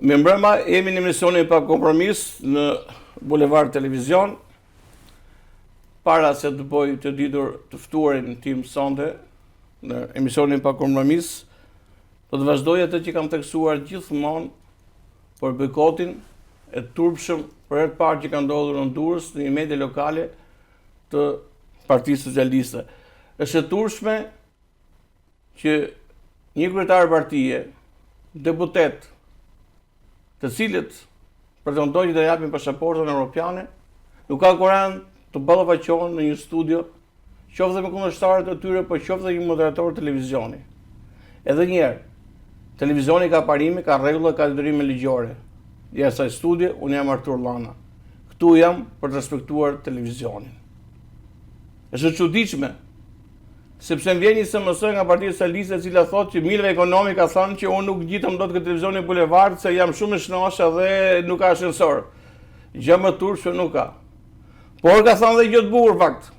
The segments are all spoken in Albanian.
Me mbrëma jemi në emisionin Pa Kompromis në Bulevard Televizion. Para se të bëj të ditur të ftuarin tim sonte në emisionin Pa Kompromis, do të vazhdoj atë që kam tekstuar gjithmonë për bojkotin e turpshëm për herë të parë që ka ndodhur në Durrës në një media lokale të Partisë Socialiste. Është e turpshme që një kryetar partie, deputet, të cilët pretendojnë që të japin pasaportën europiane, nuk ka kuranë të ballafaqohen në një studio, qoftë dhe me kundërshtarët e tyre, por qoftë dhe një moderator televizioni. Edhe një herë, televizioni ka parime, ka rregulla, ka detyrime ligjore. Ja asaj studie, unë jam Artur Llana. Këtu jam për të respektuar televizionin. Është e çuditshme, sepse më vjen një SMS nga Partia Socialiste e cila thotë që Milëve Ekonomi ka thënë që unë nuk gjitem dot këtë televizionin Bulevard se jam shumë i shnosha dhe nuk ka ashensor. Gjë më turpshme nuk ka. Por ka thënë dhe gjë të bukur fakt.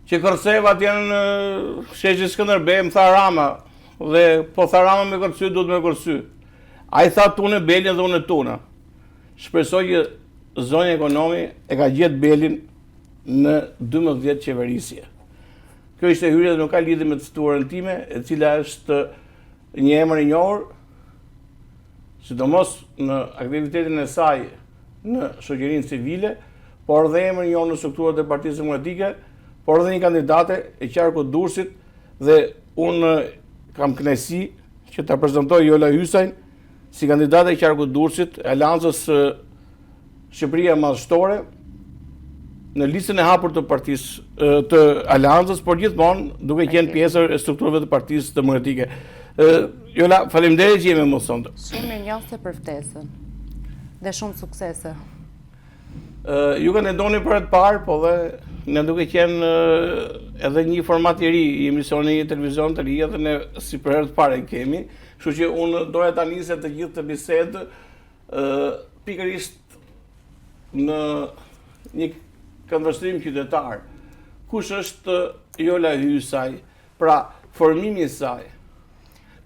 Që kërcevat janë sheshi Skënderbej, më tha Rama, dhe po tha Rama me kërcy, duhet me kërcy. Ai tha tunë Belin dhe unë tuna. Shpresoj që zonja Ekonomi e ka gjetë Belin në 12 qeverisje. Kjo ishte hyrje dhe nuk ka lidhje me të ftuarën time, e cila është një emër i njohur, sidomos në aktivitetin e saj në shoqërinë civile, por dhe emër i njohur në strukturat e Partisë Demokratike, por dhe një kandidate e qarkut Durrësit, dhe unë kam kënaqësi që ta prezantoj Jola Hysajn si kandidate e qarkut Durrësit, e Aleancës Shqipëria Madhështore, në listën e hapur të partisë të Aleancës, por gjithmonë duke qenë pjesër e strukturave të Partisë Demokratike. Jola, faleminderit që jemi më sonte. Shumë mirënjohëse për ftesën dhe shumë suksese. Ju kandidoni për të parë, po dhe ne duke qenë edhe një format i ri, i emisioni një televizion të ri, edhe ne si për herë të parë e kemi, kështu që unë doja ta nisja të gjithë të bisedë pikërisht në një këndvështrim qytetar. Kush është Jola Hysaj, pra formimi i saj,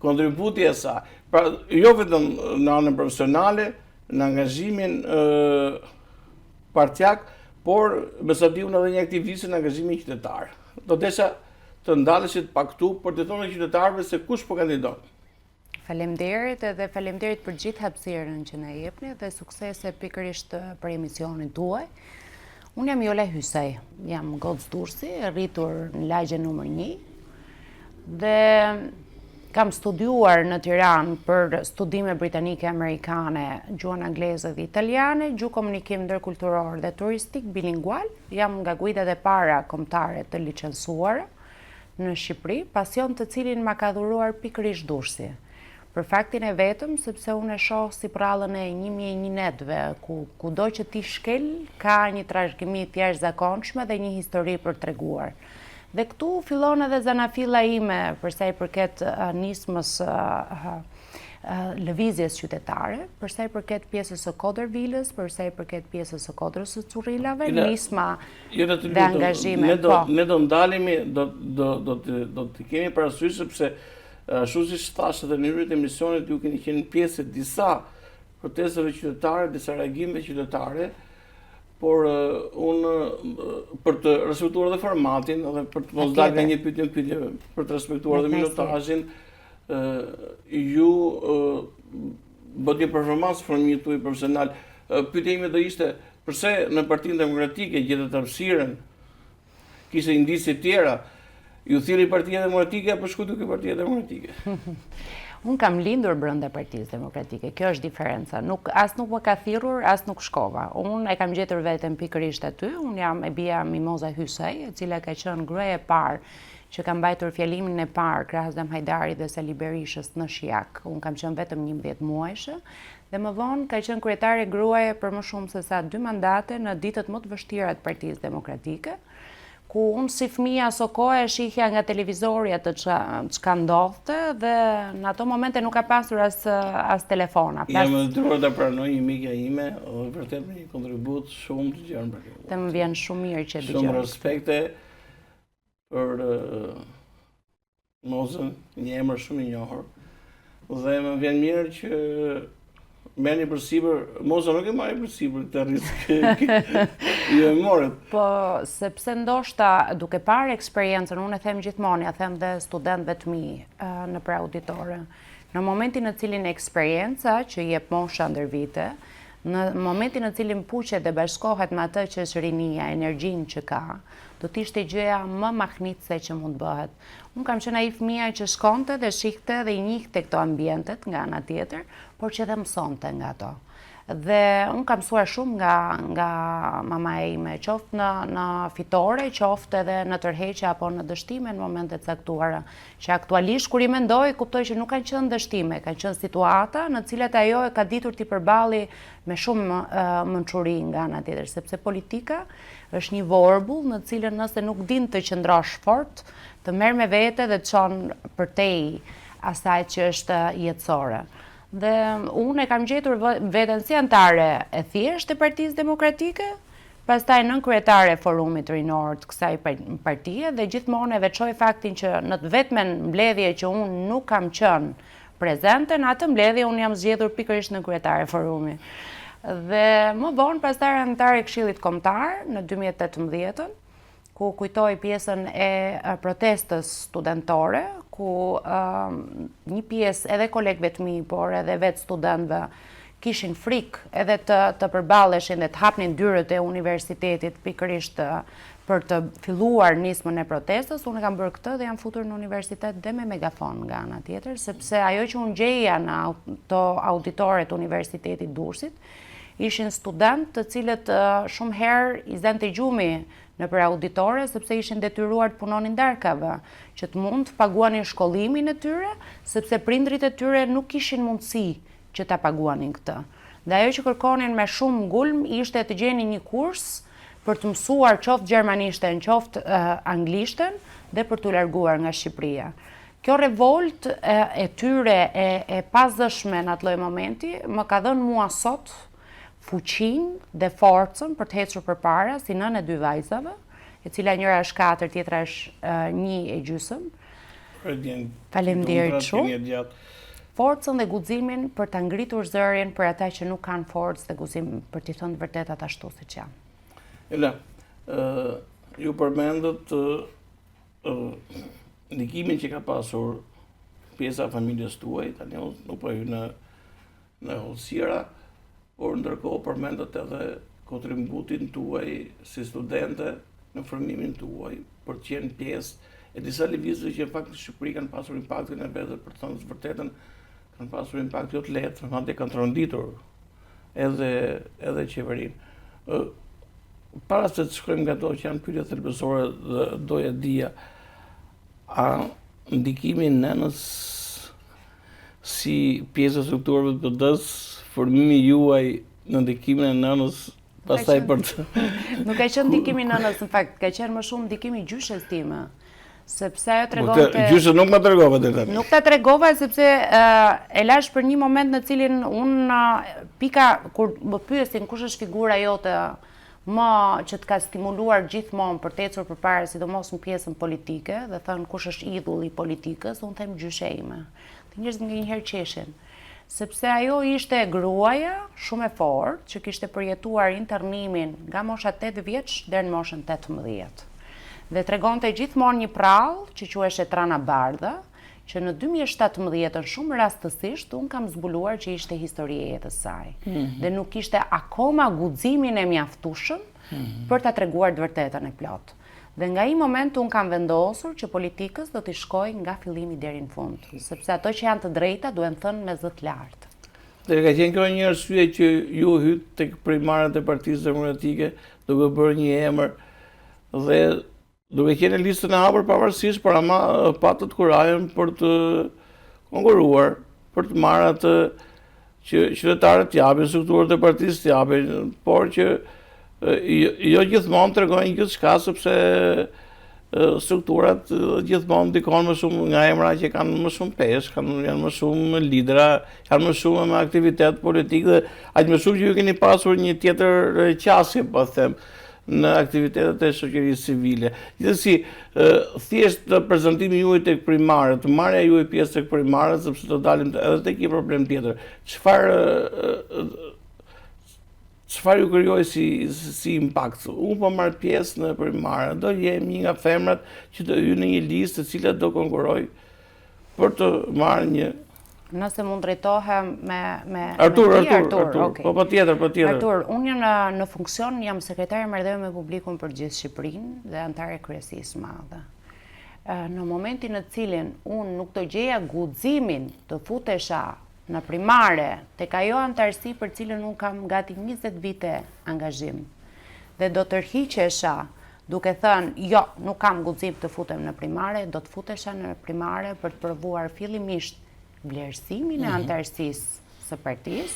kontributi e saj, pra jo vetëm në anën profesionale, në angazhimin partjak, por me sa di unë edhe një aktivist në angazhimin qytetar. Do desha të ndaleshit pak këtu për të thonë qytetarëve se kush po kandidon. Faleminderit edhe faleminderit për gjithë hapësirën që na jepni dhe suksese pikërisht për emisionin tuaj. Unë jam Jola Hysaj, jam gocë Durrësi, rritur në lagje numër 1 dhe kam studiuar në Tiranë për studime britanike amerikane, gjuhën angleze dhe italiane, gjuhë komunikim ndërkulturor dhe turistik bilingual. Jam nga guidat e para kombëtare të licencuara në Shqipëri, pasion të cilin ma ka dhuruar pikërisht Durrësi. Për faktin e vetëm, sepse unë e shoh si prallën e 1001 netëve, kudo që ti shkel, ka një trashëgimi të jashtëzakonshme dhe një histori për treguar. Dhe këtu fillon edhe zanafilla ime përsa i përket nismës lëvizjes qytetare, përsa i përket pjesës së Kodërvilës, përsa i përket pjesës së Kodrës së Currillave, nisma dhe angazhime. Ne do ndalemi, do të kemi parasysh sepse ashtu si thashë edhe në hyrjet e emisionit, ju keni qenë pjesë e disa protestave qytetare, disa reagimeve qytetare, por unë për të respektuar edhe formatin, edhe për të mos dalë nga një pyetje në pyetje, për të respektuar edhe minutazhin, ju bët një performancë formimit tuaj profesional. Pyetja ime do ishte, përse në Partinë Demokratike gjetet hapësirën, kishte indicje tjera, ju thirri Partia Demokratike apo shkutu ke Partia Demokratike? Unë kam lindur brenda Partisë Demokratike, kjo është diferenca. As nuk më ka thirrur, as nuk shkova. Unë e kam gjetur veten pikërisht aty, unë jam e bia Mimoza Hysaj, e cila ka qenë gruaja e parë që ka mbajtur fjalimin e parë krahas Dam Hajdarit dhe Sali Berishës në Shijak. Unë kam qenë vetëm 11 muajshe dhe më vonë ka qenë kryetare gruaje për më shumë se sa 2 mandate në ditët më të vështira të Partisë Demokratike, ku unë si fëmija aso kohë e shihja nga televizori atë çka ndodhte dhe në ato momente nuk ka pasur as telefona. Jam e duar të pranoj një mikja ime, dhe vërtet me një kontribut shumë të gjerë për kjo. Dhe më vjen shumë mirë që dëgjoj. Shumë respekte për Mozën, një emër shumë i njohur. Dhe më vjen mirë që merrni përsipër, mos nuk e marrni përsipër këtë risk. Ju e morët. Po, sepse ndoshta duke parë eksperiencën, unë e them gjithmonë, ja them dhe studentëve të mi në prauditore. Në momentin në cilin eksperjenca që jep mosha ndër vite, në momentin në cilin puqet dhe bashkohet me atë që është rinia, energjinë që ka, do t'ishte gjëja më mahnitse që mund bëhet. Unë kam qenë ai fëmia që shkonte dhe shihte dhe i njihte këto ambientet nga ana tjetër, por që dhe mësonte nga ato. Dhe unë kam mësuar shumë nga mama ime, qoftë në fitore, qoftë edhe në tërheqje apo në dështime në momente caktuara, që aktualisht kur i mendoj kuptoj që nuk kanë qenë dështime, kanë qenë situata në cilat ajo e ka ditur t'i përballi me shumë mençuri nga ana tjetër, sepse politika është një vorbull në cilën nëse nuk din të qëndrosh fort, të merr me vete dhe të çon përtej asaj që është jetësore. Dhe unë e kam gjetur veten si antare e thjeshtë e Partisë Demokratike, pastaj nën kryetare e forumit rinor të kësaj partie dhe gjithmonë e veçoj faktin që në të vetmen mbledhje që unë nuk kam qenë prezente, në atë mbledhje unë jam zgjedhur pikërisht në kryetare e forumit. Dhe më vonë pastaj antare e Këshillit Kombëtar në 2018, ku kujtoj pjesën e protestës studentore, ku një pjesë edhe kolegëve të mi, por edhe vetë studentëve kishin frikë edhe të përballeshin dhe të hapnin dyert e universitetit pikërisht për të filluar nismën e protestës. Unë kam bërë këtë dhe jam futur në universitet dhe me megafon nga ana tjetër, sepse ajo që unë gjeja në auditoret të Universitetit Durrësit ishin studentë të cilët shumë herë i zante gjumi në për auditore, sepse ishin detyruar të punonin darkave, që të mund të paguanin shkollimin e tyre, sepse prindrit e tyre nuk kishin mundësi që ta paguanin këtë. Dhe ajo që kërkonin me shumë ngulm ishte të gjeni një kurs për të mësuar qoftë gjermanishten, qoftë anglishten dhe për të larguar nga Shqipëria. Kjo revolt e tyre e pazëshme në atë lloj momenti më ka dhënë mua sot fuqinë dhe forcën për të ecur përpara si nënë e 2 vajzave, e cila njëra është 4, tjetra është 1,5. Faleminderit shumë. Forcën dhe guximin për ta ngritur zërin për ata që nuk kanë forcë dhe guzim për t'i thënë vërtetat ashtu siç janë. Ela, ju përmendët ndikimin që ka pasur pjesa e familjes tuaj, tani nuk po hyj në hollësira, por ndërkohë përmendët edhe kontributin tuaj si studente në formimin tuaj për të qenë pjesë e disa lëvizje që në fakt në Shqipëri kanë pasur impaktin e vetë, për të thënë të vërtetën, kanë pasur impakt jo të lehtë, madje kanë tronditur edhe qeverinë. Para se të shkojmë nga ato që janë pyetje thelbësore, doja dija a ndikimi i nënës si pjesë e strukturave të PD-s, formimi juaj në ndikimin e nënës, pastaj për të... Nuk ka qenë ndikimi i nënës, në fakt, ka qenë më shumë ndikimi i gjyshes time. Sepse ajo tregonte... Gjyshe nuk më tregova deri tani. Nuk ta tregova sepse e lash për një moment në cilin unë pika kur më pyesin kush është figura jote më që të ka stimuluar gjithmonë për të ecur përpara, sidomos në pjesën politike, dhe thënë kush është idhulli i politikës, unë them gjyshe ime. Të njerëzit nganjëherë qeshin. Sepse ajo ishte gruaja shumë e fortë që kishte përjetuar internimin nga mosha 8 vjeç deri në moshën 18. Dhe tregonte gjithmonë një prallë që quhej Trana Bardha, që në 2017 shumë rastësisht unë kam zbuluar që ishte historia e jetës saj. Dhe nuk kishte akoma guximin e mjaftueshëm për ta treguar të vërtetën e plotë. Dhe nga i moment unë kam vendosur që politikës do t'i shkoj nga fillimi deri në fund, sepse ato që janë të drejta duhen thënë me zë të lartë. Dhe ka qenë kjo një arsye që ju hyt tek primarët e Partisë Demokratike duke bërë një emër dhe duke qenë listën e hapur pavarësisht, por ama patët kurajën për të konkuruar, për të marrë atë që qytetarët t'japin, strukturët e partisë t'japin, por që jo gjithmonë tregojnë gjithçka, sepse strukturat gjithmonë ndikojnë më shumë nga emra që kanë më shumë peshë, janë më shumë lidera, janë më shumë me aktivitet politik dhe aq më shumë që ju keni pasur një tjetër qasje, po them. në aktivitetet e shoqërisë civile. Gjithsesi, thjesht prezantimi juaj tek primarët, marrja juaj pjesë tek primarët, sepse do dalim edhe tek një problem tjetër. Çfarë ju krijoi si impakt? Unë po marr pjesë në primare, do jem një nga femrat që do hyjë në një listë e cila do konkurroj për të marrë një. Nëse mund drejtohem me Artur, okay. Po patjetër. Artur, unë në funksion jam sekretare marrëdhënie me publikun për gjithë Shqipërinë dhe antare kryesisë madhe. Në momentin në cilin unë nuk të gjeja guximin të futesha në primare tek ajo antarësi për cilën unë kam gati 20 vite angazhim dhe do tërhiqesha duke thënë jo, nuk kam guxim të futem në primare, do të futesha në primare për të provuar fillimisht vlerësimin e antarësisë së partisë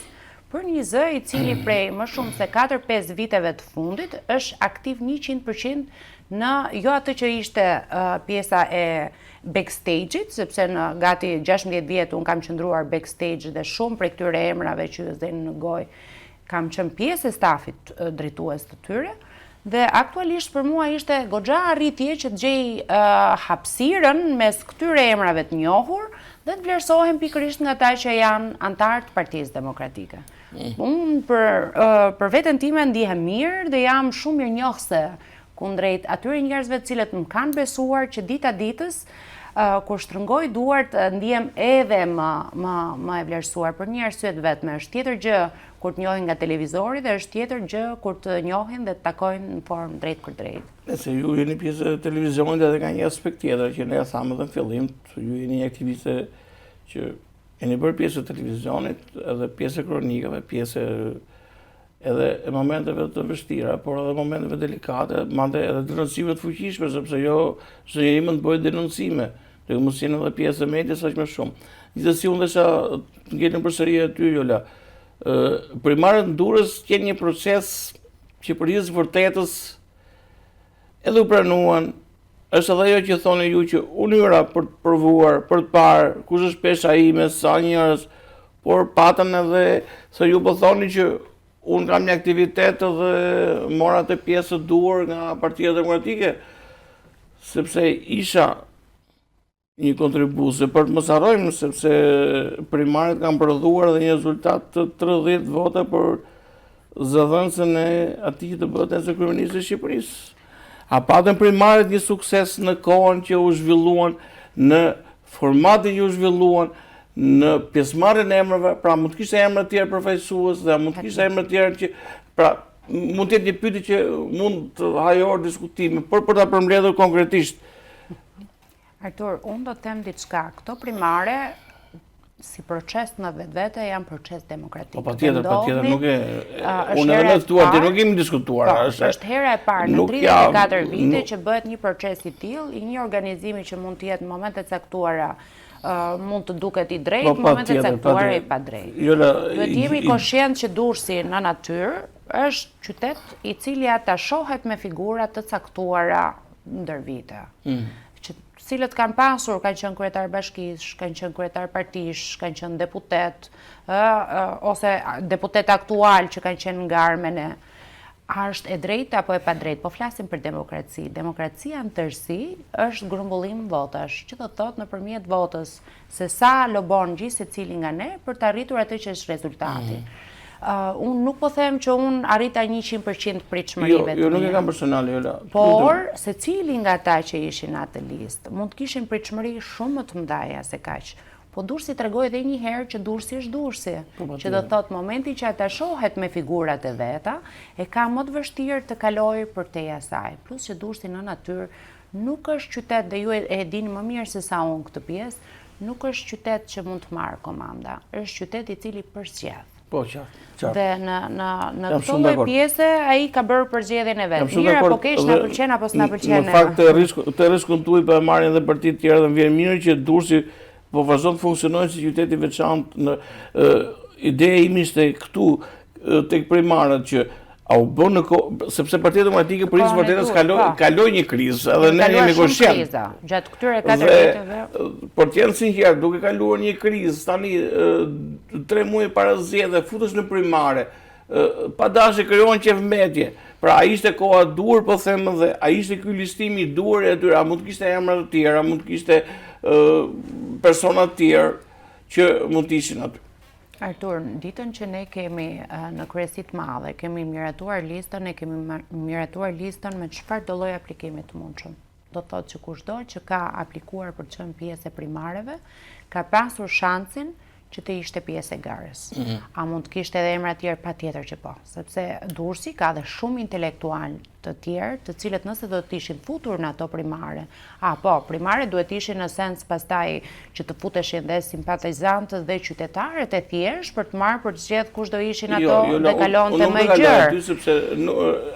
për një zë i cili prej më shumë se 4-5 viteve të fundit është aktiv 100% në jo atë që ishte pjesa e backstage-it, sepse në gati 16 vjet unë kam qëndruar backstage dhe shumë prej këtyre emrave që ju zënë në gojë kam qenë pjesë e stafit drejtues të tyre. Dhe aktualisht për mua ishte goxha arritje që të gjej hapësirën mes këtyre emrave të njohur dhe të vlerësohem pikërisht nga ata që janë antar të Partisë Demokratike. Unë për veten time ndihem mirë dhe jam shumë mirënjohëse kundrejt atyre njerëzve të cilët më kanë besuar që dita ditës kur shtrëngoj duart ndihem edhe më e vlerësuar për një arsye të vetme. Është tjetër gjë kur të njohin nga televizori dhe është tjetër gjë kur të njohin dhe të takojnë në formë drejt për drejt. Nëse ju jeni pjesë e televizionit edhe ka një aspekt tjetër që ne ja thamë edhe në fillim, ju jeni një aktiviste që jeni bërë pjesë e televizionit, edhe pjesë e kronikave, pjesë edhe e momenteve të vështira, por edhe momenteve delikate, madje edhe denoncive të fuqishme, sepse jo çdo njeri mund të bëjë denoncime, dhe mos jeni edhe pjesë e medias aq më shumë. Gjithsesi unë desha të ngelem përsëri aty, Jola. Primarët në Durrës kanë një proces që për hir të vërtetës edhe u pranuan. Është edhe ajo që thoni ju që unyra për të provuar, për të parë kush është pesha ime, sa njerëz, por patën edhe se ju po thoni që unë kam një aktivitet dhe mora të pjesë të duar nga Partia Demokratike, sepse isha një kontribuese, për të mos harrojmë, sepse primarët kanë prodhuar dhe një rezultat të 30 vota për zëdhënësën e atij të bëhet e kryeministit të Shqipërisë. A patën primarët një sukses në kohën që u zhvilluan, në formatin që u zhvilluan, në pjesëmarrjen e emrave, pra mund të kishte emra të tjerë përfaqësues dhe mund të kishte emra të tjerë që pra mund të jetë një pyetje që mund të hajor diskutime, por për ta përmbledhur konkretisht. Artur, unë do të them diçka, këto primare si proces në vetvete janë proces demokratik. Po patjetër, nuk e unë edhe në ftuar ti nuk kemi diskutuar. Është hera e parë në 34 vite që bëhet një proces i tillë, i një organizimi që mund të jetë në momente të caktuara mund të duket i drejtë, në momente të caktuara i padrejtë. Duhet jemi koshient që Durrësi në natyrë është qytet i cili ata shohet me figura të caktuara ndër vite. Cilët kanë pasur, kanë qenë kryetar bashkisë, kanë qenë kryetar partish, kanë qenë deputet, ose deputet aktual që kanë qenë nga Armene. A është e drejtë apo e padrejtë? Po flasim për demokraci. Demokracia në tërësi është grumbullim votash, që do të thotë nëpërmjet votës se sa lobon gjithë secili nga ne për të arritur atë që është rezultati. Unë nuk po them që unë arrita 100% pritshmërive të mia. Jo, nuk e kam personale, Jola. Por, secili nga ata që ishin në atë listë, mund të kishin pritshmëri shumë më të mëdha se kaq. Po Durrësi tregoi edhe një herë që Durrësi është Durrësi, që do thotë momenti që ata shohet me figurat e veta, e ka më të vështirë të kalojë përtej asaj. Plus që Durrësi në natyrë nuk është qytet, dhe ju e dini më mirë se sa unë këtë pjesë, nuk është qytet që mund të marrë komanda, është qytet i cili përzgjedh. Po, qartë. Dhe në këto lloj pjese ai ka bërë përzgjedhjen e vet. Mirë apo keq, na pëlqen apo s'na pëlqen. Në fakt të rrezikun tuaj po e marrin edhe partitë të tjera dhe më vjen mirë që Durrësi po vazhdon të funksionojë si qytet i veçantë. Ideja ime ishte këtu tek primarët që au bën në sepse Partia Demokratike për hir të vërtetës kaloi një krizë, edhe ne jemi koshient. Gjatë këtyre 4 viteve. Por të jenë sinqert, duke kaluar një krizë, tani 3 muaj para zgjedhjeve futesh në primare, pa dashje krijohen qevmetje. Pra a ishte koha dur, po them dhe a ishte ky listimi i dur e atyre, a mund të kishte emra të tjerë, a mund të kishte persona të tjerë që mund të ishin aty. Artur, ditën që ne kemi në kryesi të madhe, kemi miratuar listën, ne kemi miratuar listën me çfarë do lloj aplikimi të mundshëm. Do të thotë që kushdo që ka aplikuar për të qenë pjesë e primareve, ka pasur shansin që të ishte pjesë e garës. A mund të kishte edhe emra të tjerë? Patjetër që po, sepse Durrësi ka dhe shumë intelektual të tjerë, të cilët nëse do të ishin futur në ato primare, primare duhet ishin në sens pastaj që të futeshin dhe simpatizantët dhe qytetarët e thjeshtë për të marrë për të zgjedhur kush do ishin ato dhe kalonte më gjerë. Sepse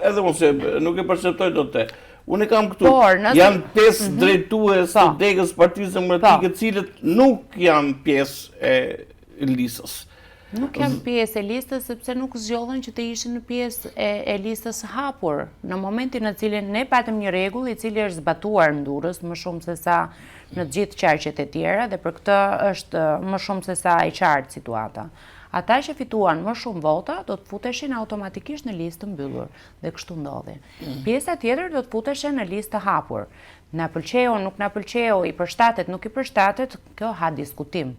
edhe unë nuk e perceptoj dot te. Unë kam këtu, janë 5 drejtues të degës Partisë Demokratike, cilët nuk janë pjesë e listës. Nuk janë pjesë e listës sepse nuk zgjodhen që të ishin në pjesë e listës hapur. Në momentin në cilin ne patëm një rregull i cili është zbatuar në Durrës më shumë se sa në të gjithë qarqet e tjera dhe për këtë është më shumë se sa e qartë situata. Ata që fituan më shumë vota do të futeshin automatikisht në listë mbyllur dhe kështu ndodhi. Pjesa tjetër do të futeshin në listë hapur. Na pëlqeu, nuk na pëlqeu, i përshtatet, nuk i përshtatet, kjo ha diskutim.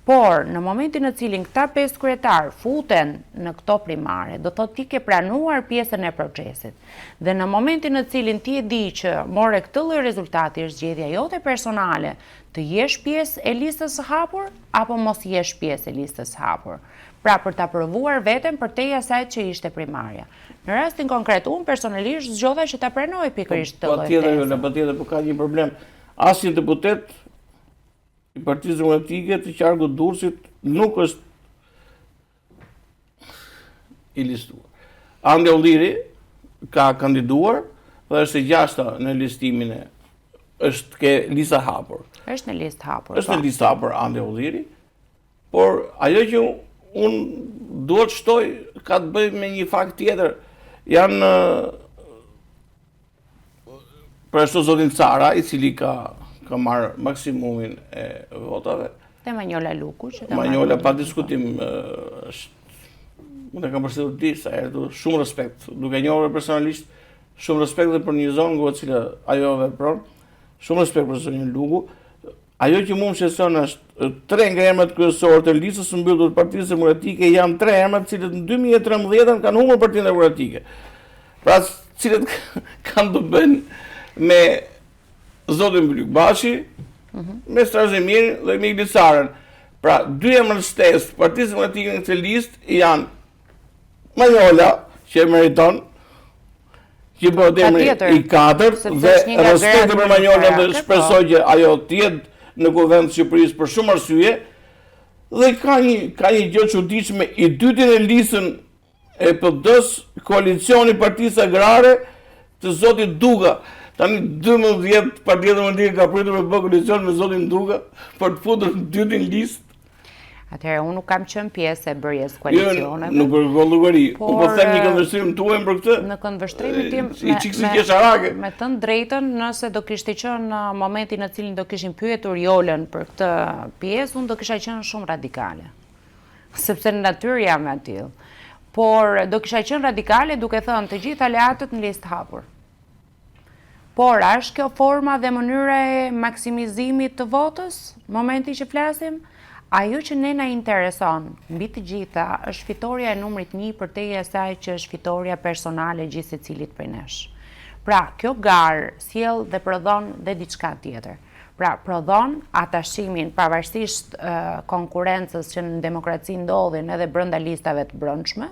Por në momentin në cilin këta 5 kryetar futen në këto primare, do thotë ti ke pranuar pjesën e procesit. Dhe në momentin në cilin ti e di që more këtë lloj rezultati është zgjedhja jote personale, të jesh pjesë e listës së hapur apo mos jesh pjesë e listës së hapur. Pra për ta provuar veten përtej asaj që ishte primarja. Në rastin konkret, unë personalisht zgjodha që ta pranoj pikërisht këtë lloj teze. Patjetër, po ka një problem. Asnjë deputet i Partisë Demokratike të qarku Durrësit nuk është i listuar. Ande Ulliri ka kandiduar dhe është e 6-ta në listimin është ke lista hapur. Është në listë hapur. Është në listë hapur Ande Ulliri, por ajo që unë duhet shtoj ka të bëjë me një fakt tjetër. Janë për ashtu zotin Cara, i cili ka marrë maksimumin e votave. Dhe Manjola Luku që ka marrë. Manjola pa diskutim unë e kam përsëritur disa herë, shumë respekt, duke njohur personalisht, shumë respekt dhe për një zonë ku e cila ajo vepron, shumë respekt për zonin Luku. Ajo që mua më shqetëson është 3 nga emrat kryesorë të listës së mbyllur të Partisë Demokratike janë 3 emra të cilët në 2013 kanë humbur Partinë Demokratike. Pra, cilët kanë të bëjnë me zotin Blyk-Bashi, me Strazemirin dhe me Ilisarën. Pra, 2 emra shtesë të Partisë Demokratike në këtë listë janë Manjola, që e meriton, që bëhet emri i 4 dhe respekti për Manjola dhe shpresoj që ajo të jetë në kuvend të Shqipërisë për shumë arsye, dhe ka një gjë çuditshme, i dyti në listën e PD-s, koalicioni Partisë Agrare të zotit Duga. Tani 12 Partia Demokratike ka pritur me bë koalicion me zotin Duga për të futur në dytin listë. Atëherë, unë nuk kam qenë pjesë e bërjes koalicioneve. Nuk kërkon llogari. Unë po them një këndvështrim tuaj për këtë. Në këndvështrimin tim me të drejtën, nëse do kishte qenë në momentin në cilin do kishin pyetur Jolën për këtë pjesë, unë do kisha qenë shumë radikale. Sepse në natyrë jam e tillë. Por do kisha qenë radikale duke thënë të gjithë aleatët në listë hapur. Por a është kjo forma dhe mënyra e maksimizimit të votës, momenti që flasim? Ajo që ne na intereson, mbi të gjitha, është fitoria e numrit 1 përtej asaj që është fitoria personale gjithë secilit prej nesh. Pra, kjo garë sjell dhe prodhon dhe diçka tjetër. Pra, prodhon atashimin pavarësisht konkurrencës që në demokraci ndodhin edhe brenda listave të brendshme,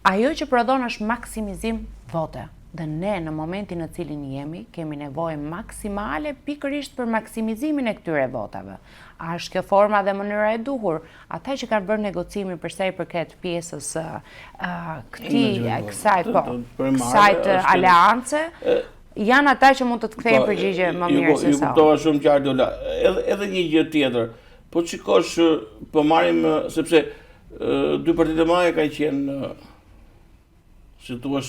ajo që prodhon është maksimizim vote. Dhe ne në momentin në cilin jemi, kemi nevojë maksimale pikërisht për maksimizimin e këtyre votave. A është kjo forma dhe mënyra e duhur? Ata që kanë bërë negocimin për sa i përket pjesës kësaj aleance, janë ata që mund të të kthejnë përgjigje më mirë se sa. Ju kuptova shumë qartë, Ola. Edhe një gjë tjetër. Po shikosh, po marrim sepse 2 partitë e mëdha kanë qenë si thua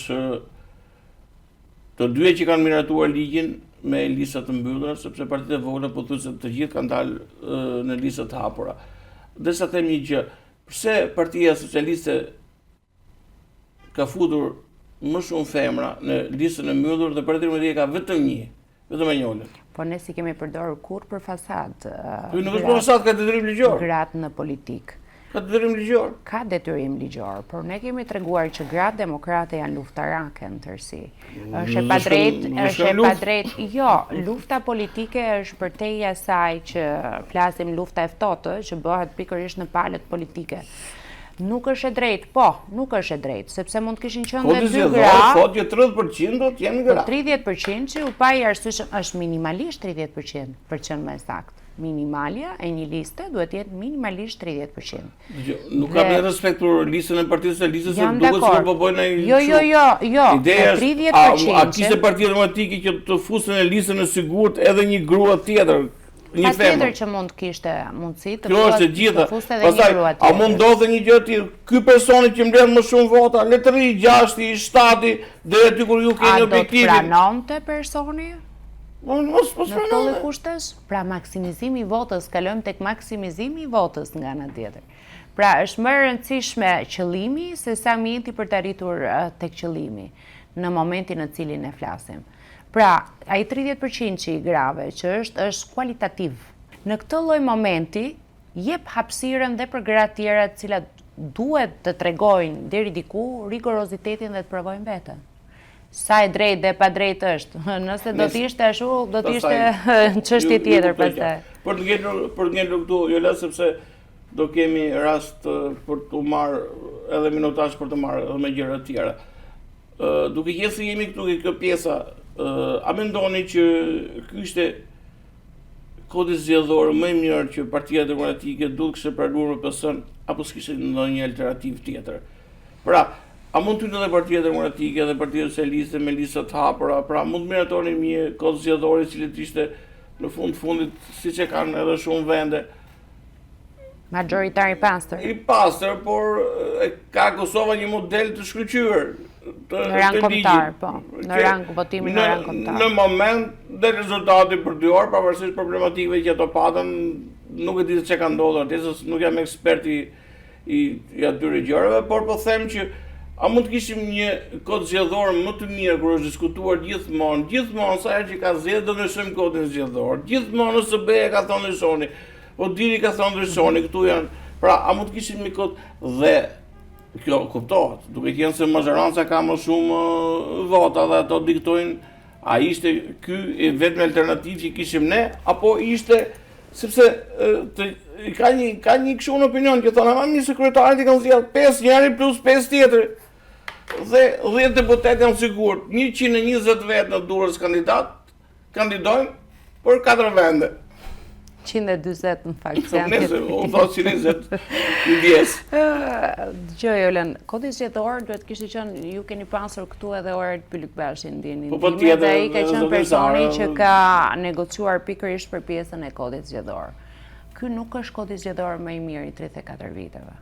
të dyja që kanë miratuar ligjin me lista të mbyllura, sepse partitë e vogla pothuajse të gjithë kanë dalë në lista të hapura. Derisa them një gjë, pse Partia Socialiste ka futur më shumë femra në listën e mbyllur dhe për 13 ka vetëm e njëllën. Po ne si kemi përdorur kur për fasad. Nuk është për fasad, ka detyrim ligjor. Gratë në politikë. Ka detyrim ligjor. Ka detyrim ligjor, por ne kemi treguar që gratë demokrate janë luftarake në tërësi. Është e padrejt. Jo, lufta politike është përtej asaj që flasim lufta e ftohtë, që bëhet pikërisht në palët politike. Nuk është e drejtë, nuk është e drejtë, sepse mund të kishin qenë dhe dy gra. Thotë që 30% do të jenë gra. 30% që u pa i arsyeshëm është minimalisht 30%, për qenë më saktë. Minimalja e një liste duhet jetë minimalisht 30%. Nuk ka bërë respekt për listën e Partisë Socialiste, se duket se po bëjnë ai. Jo, ideja 30%. A kishte Partia Demokratike që të fusën në listën e sigurt edhe një grua tjetër? Një tjetër që mund kishte mundësi të fuste edhe një grua tjetër. A mund ndodhe një gjë tjetër? Ky personi që mbledh më shumë vota, le të rri 6-i, 7-i, deri aty kur ju keni objektivin. A do të pranonte personi? Mos në këto lloj kushtesh, pra maksimizimi i votës, kalojmë tek maksimizimi i votës nga ana tjetër. Pra është më e rëndësishme qëllimi se sa mjeti për të arritur tek qëllimi në momentin në cilin e flasim. Pra, ai 30% që i grave që është kualitativ. Në këtë lloj momenti jep hapësirën dhe për gratë tjera të cilat duhet të tregojnë deri diku rigorozitetin dhe të provojnë veten. Sa e drejtë dhe pa drejtë është. Nëse do të ishte ashtu, do të ishte çështje tjetër pastaj. Për të ngelur këtu, Jola, sepse do kemi rast për të marrë edhe minutazh për të marrë edhe me gjëra të tjera. Duke qenë se jemi këtu në kjo pjesa, a mendoni që ky ishte kodi zgjedhor më i mirë që Partia Demokratike duhet kishte pranuar me PS-n, apo s'kishte ndonjë alternativë tjetër? Pra, a mund të edhe Partia Demokratike dhe Partia Socialiste me lista të hapura, pra mund të meritoni një kod zgjedhor i cili ishte në fundit, siç e kanë edhe shumë vende, majoritari pastër. I pastër, por ka Kosova një model të shkëlqyer. Në rang kombëtar, po. Në rang votimin në rang kombëtar. Në moment dhe rezultati për 2 orë, pavarësisht problematikave që ato patën, nuk e di se çka ka ndodhur atje, se nuk jam ekspert i atyre gjërave, por po them që a mund të kishim një kod zgjedhor më të mirë kur është diskutuar gjithmonë sa herë që ka zgjedhur do ndryshojmë kodin zgjedhor. Gjithmonë SB ka thënë ndryshoni, o diri ka thënë ndryshoni, këtu janë. Pra, a mund të kishim një kod dhe kjo kuptohet, duke qenë se mazhoranca ka më shumë vota dhe ato diktojnë, a ishte ky vetëm alternativë që kishim ne, apo ishte sepse ka një kështu në opinion që thonë, ama një sekretarit i kanë zgjedhur 5 njëri plus 5 tjetër. Dhe 10 deputet janë sigurt, 120 vetë në Durrës kandidojnë për 4 vende. 140 në fakt. Unë thotë 120 në vjes. Dgjoj Olen, kodi zgjedhor duhet kishte qenë, ju keni pasur këtu edhe Orert Pylikbashin ndjeni. Po tjetër, dhe ai ka qenë personi që ka negociuar pikërisht për pjesën e kodit zgjedhor. Ky nuk është kodi zgjedhor më i mirë i 34 viteve.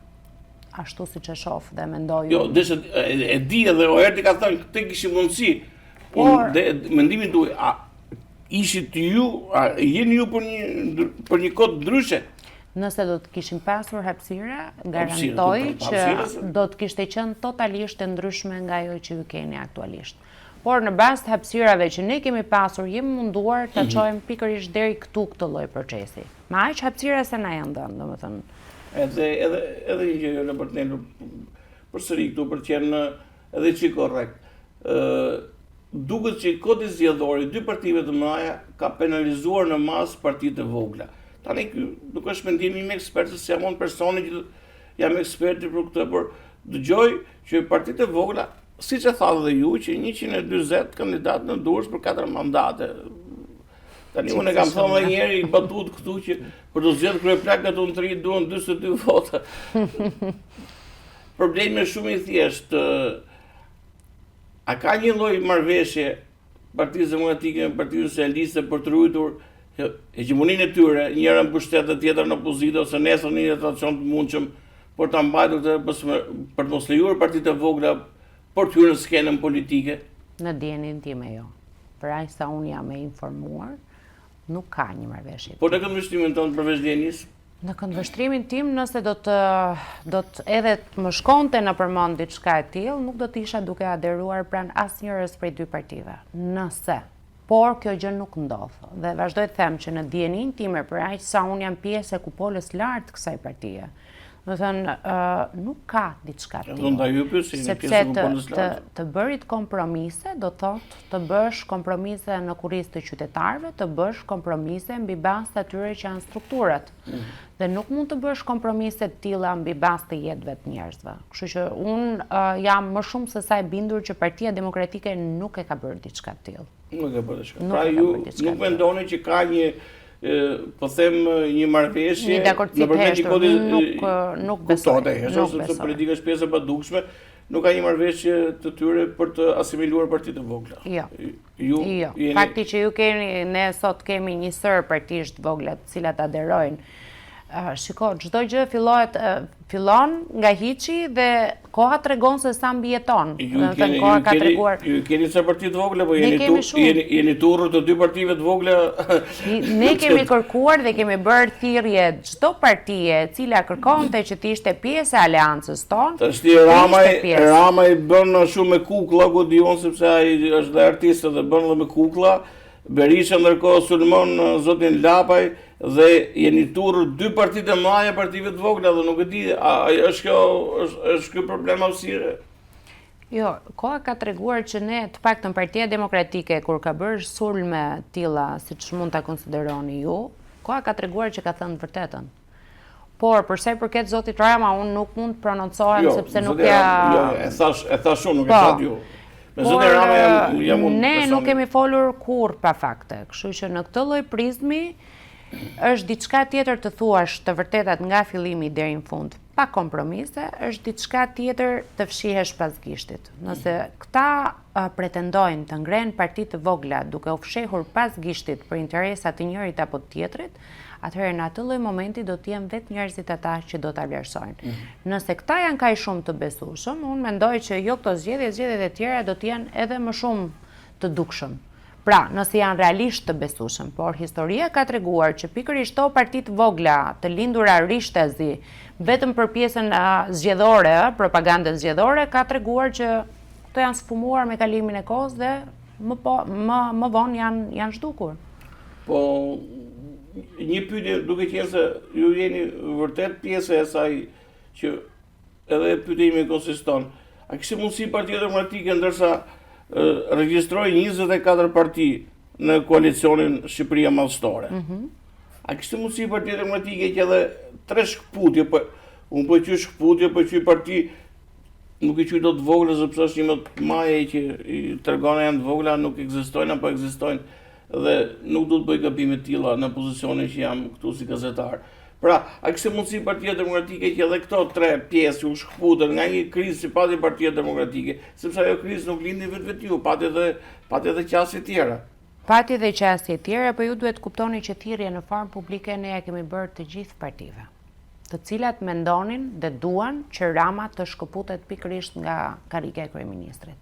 Ashtu siç e shoh dhe mendoj. Jo, desha e di edhe Oerti ka thënë këtë kishim mundësi. Por mendimin tuaj, ishit ju, jeni ju për një kod ndryshe? Nëse do të kishim pasur hapësira, garantoj që do të kishte qenë totalisht e ndryshme nga ajo që ju keni aktualisht. Por në bazë të hapësirave që ne kemi pasur, jemi munduar ta çojmë pikërisht deri këtu këtë lloj procesi. Me aq hapësira se na janë dhënë, domethënë. Edhe një gjë në për të nelur përsëri këtu për të qenë edhe çik korrekt. Duket që kodi zgjedhor i 2 partive të mëdha ka penalizuar në mas partitë e vogla. Tani nuk është mendimi im ekspert, se jam unë personi që jam eksperti për këtë, por dëgjoj që partitë e vogla, siç e thatë dhe ju, që 140 kandidatë në Durrës për 4 mandate. Tani unë e kam thënë edhe një herë i batut këtu që për të zgjedhur kryeplagët unë 3 duan 42 vota. Problemi është shumë i thjeshtë. A ka një lloj marrëveshje Partisë Demokratike me Partinë Socialiste për të ruajtur hegemoninë e tyre, njëra në pushtet dhe tjetër në opozitë, ose nesër një rotacion të mundshëm për ta mbajtur këtë, për të mos lejuar partitë e vogla për të hyrë në skenën politike? Në dijenin time jo. Për aq sa unë jam e informuar, nuk ka një marrëveshje. Po në këtë mbështimin tonë përveç Denis? Në këndvështrimin tim, nëse do të edhe të më shkonte në përmend diçka e tillë, nuk do të isha duke aderuar pranë asnjërs prej dy partive. Nëse. Por kjo gjë nuk ndodh. Dhe vazhdoj të them që në dijenin time, për aq sa unë jam pjesë e kupolës lartë të kësaj partie, do të thënë, nuk ka diçka tillë. Sepse të bërit kompromise, do thotë të bësh kompromise në kurriz të qytetarëve, të bësh kompromise mbi bazë të atyre që janë strukturat. Dhe nuk mund të bësh kompromise të tilla mbi bazë të jetëve të njerëzve. Kështu që unë jam më shumë se sa e bindur që Partia Demokratike nuk e ka bërë diçka të tillë. Nuk e bërë diçka. Pra ju nuk mendoni që ka një po them një marrëveshje në përmjet një kodi nuk besoj. Sepse politika është pjesë e padukshme, nuk ka një marrëveshje të tyre për të asimiluar partitë të vogla. Jo. Fakti që ju keni, ne sot kemi një sër partish të vogla të cilat aderojnë. Shiko, çdo gjë fillon nga hiçi dhe koha tregon se sa mbijeton. Koha ka treguar. Ju keni sa parti të vogla, po jeni turrur të dy partive të vogla. Ne kemi kërkuar dhe kemi bërë thirrje çdo partie e cila kërkonte që të ishte pjesë e aleancës tonë. Tashti Rama i bën shumë me kuklla, godion sepse ai është dhe artist dhe bën edhe me kuklla. Berisha ndërkohë sulmon zotin Lapaj dhe jeni turrur dy partitë e mëdha partive të vogla dhe nuk e di, është kjo problem hapësire? Jo, koha ka treguar që ne, të paktën Partia Demokratike, kur ka bërë sulme tilla, siç mund ta konsideroni ju, koha ka treguar që ka thënë vërtetën. Por përsa i përket zotit Rama, unë nuk mund të prononcohem sepse nuk ja. Jo, e thash unë, nuk e thatë ju. Por ne nuk kemi folur kurrë pa fakte, kështu që në këtë lloj prizmi është diçka tjetër të thuash të vërtetat nga fillimi deri në fund, pa kompromise, është diçka tjetër të fshihesh pas gishtit. Nëse këta pretendojnë të ngrenë parti të vogla duke u fshehur pas gishtit për interesat të njërit apo të tjetrit, atëherë në atë lloj momenti do të jenë vetë njerëzit ata që do ta vlerësojnë. Nëse këta janë kaq shumë të besueshëm, unë mendoj që jo këto zgjedhjet e tjera do të jenë edhe më shumë të dukshëm. Pra, nëse janë realisht të besueshëm, por historia ka treguar që pikërisht to partitë vogla, të lindura rishtazi, vetëm për pjesën zgjedhore, propagandën zgjedhore, ka treguar që këto janë sfumuar me kalimin e kohës dhe më vonë janë zhdukur. Po një pyetje, duke qenë se ju jeni vërtet pjesë e asaj që edhe pyetimi konsiston. A kishte mundësi Partia Demokratike ndërsa regjistroi 24 parti në koalicionin Shqipëria Mallstore? A kishte mundësi Partia Demokratike që edhe 3 shkputje, unë po qy shkputje, po qy parti, nuk i qy do të vogla sepse është një më maje që i tregon janë të vogla, nuk ekzistojnë apo ekzistojnë. Dhe nuk du të bëj gabime tilla në pozicionin që jam këtu si gazetar. Pra, a kishte mundësi Partia Demokratike që edhe këto 3 pjesë që u shkputën nga një krizë si pati Partia Demokratike, sepse ajo krizë nuk lindi vetë, pati edhe qasje tjera. Pati dhe qasje tjera, po ju duhet kuptoni që thirrje në formë publike ne ja kemi bërë të gjithë partive, të cilat mendonin dhe duan që Rama të shkëputet pikërisht nga karrika e kryeministrit.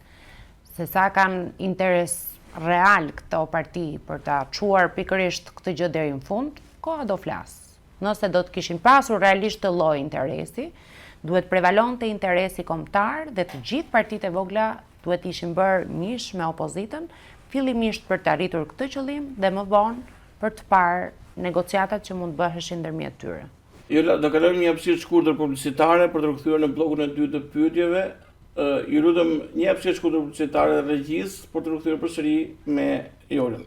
Se sa kanë interes real këto parti për ta çuar pikërisht këtë gjë deri në fund, koha do flas. Nëse do të kishin pasur realisht të lloj interesi, duhet prevalonte interesi kombëtar dhe të gjithë partitë e vogla duhet ishin bërë mish me opozitën, fillimisht për të arritur këtë qëllim dhe më vonë për të parë negociatat që mund bëheshin ndërmjet tyre. Do kalojmë një hapësirë shkurtër publicitare për të rikthyer në bllokun e dytë të pyetjeve. Ju lutem një hapësirë shkurtër publicitare dhe regjisë për të rikthyer përsëri me Jolën.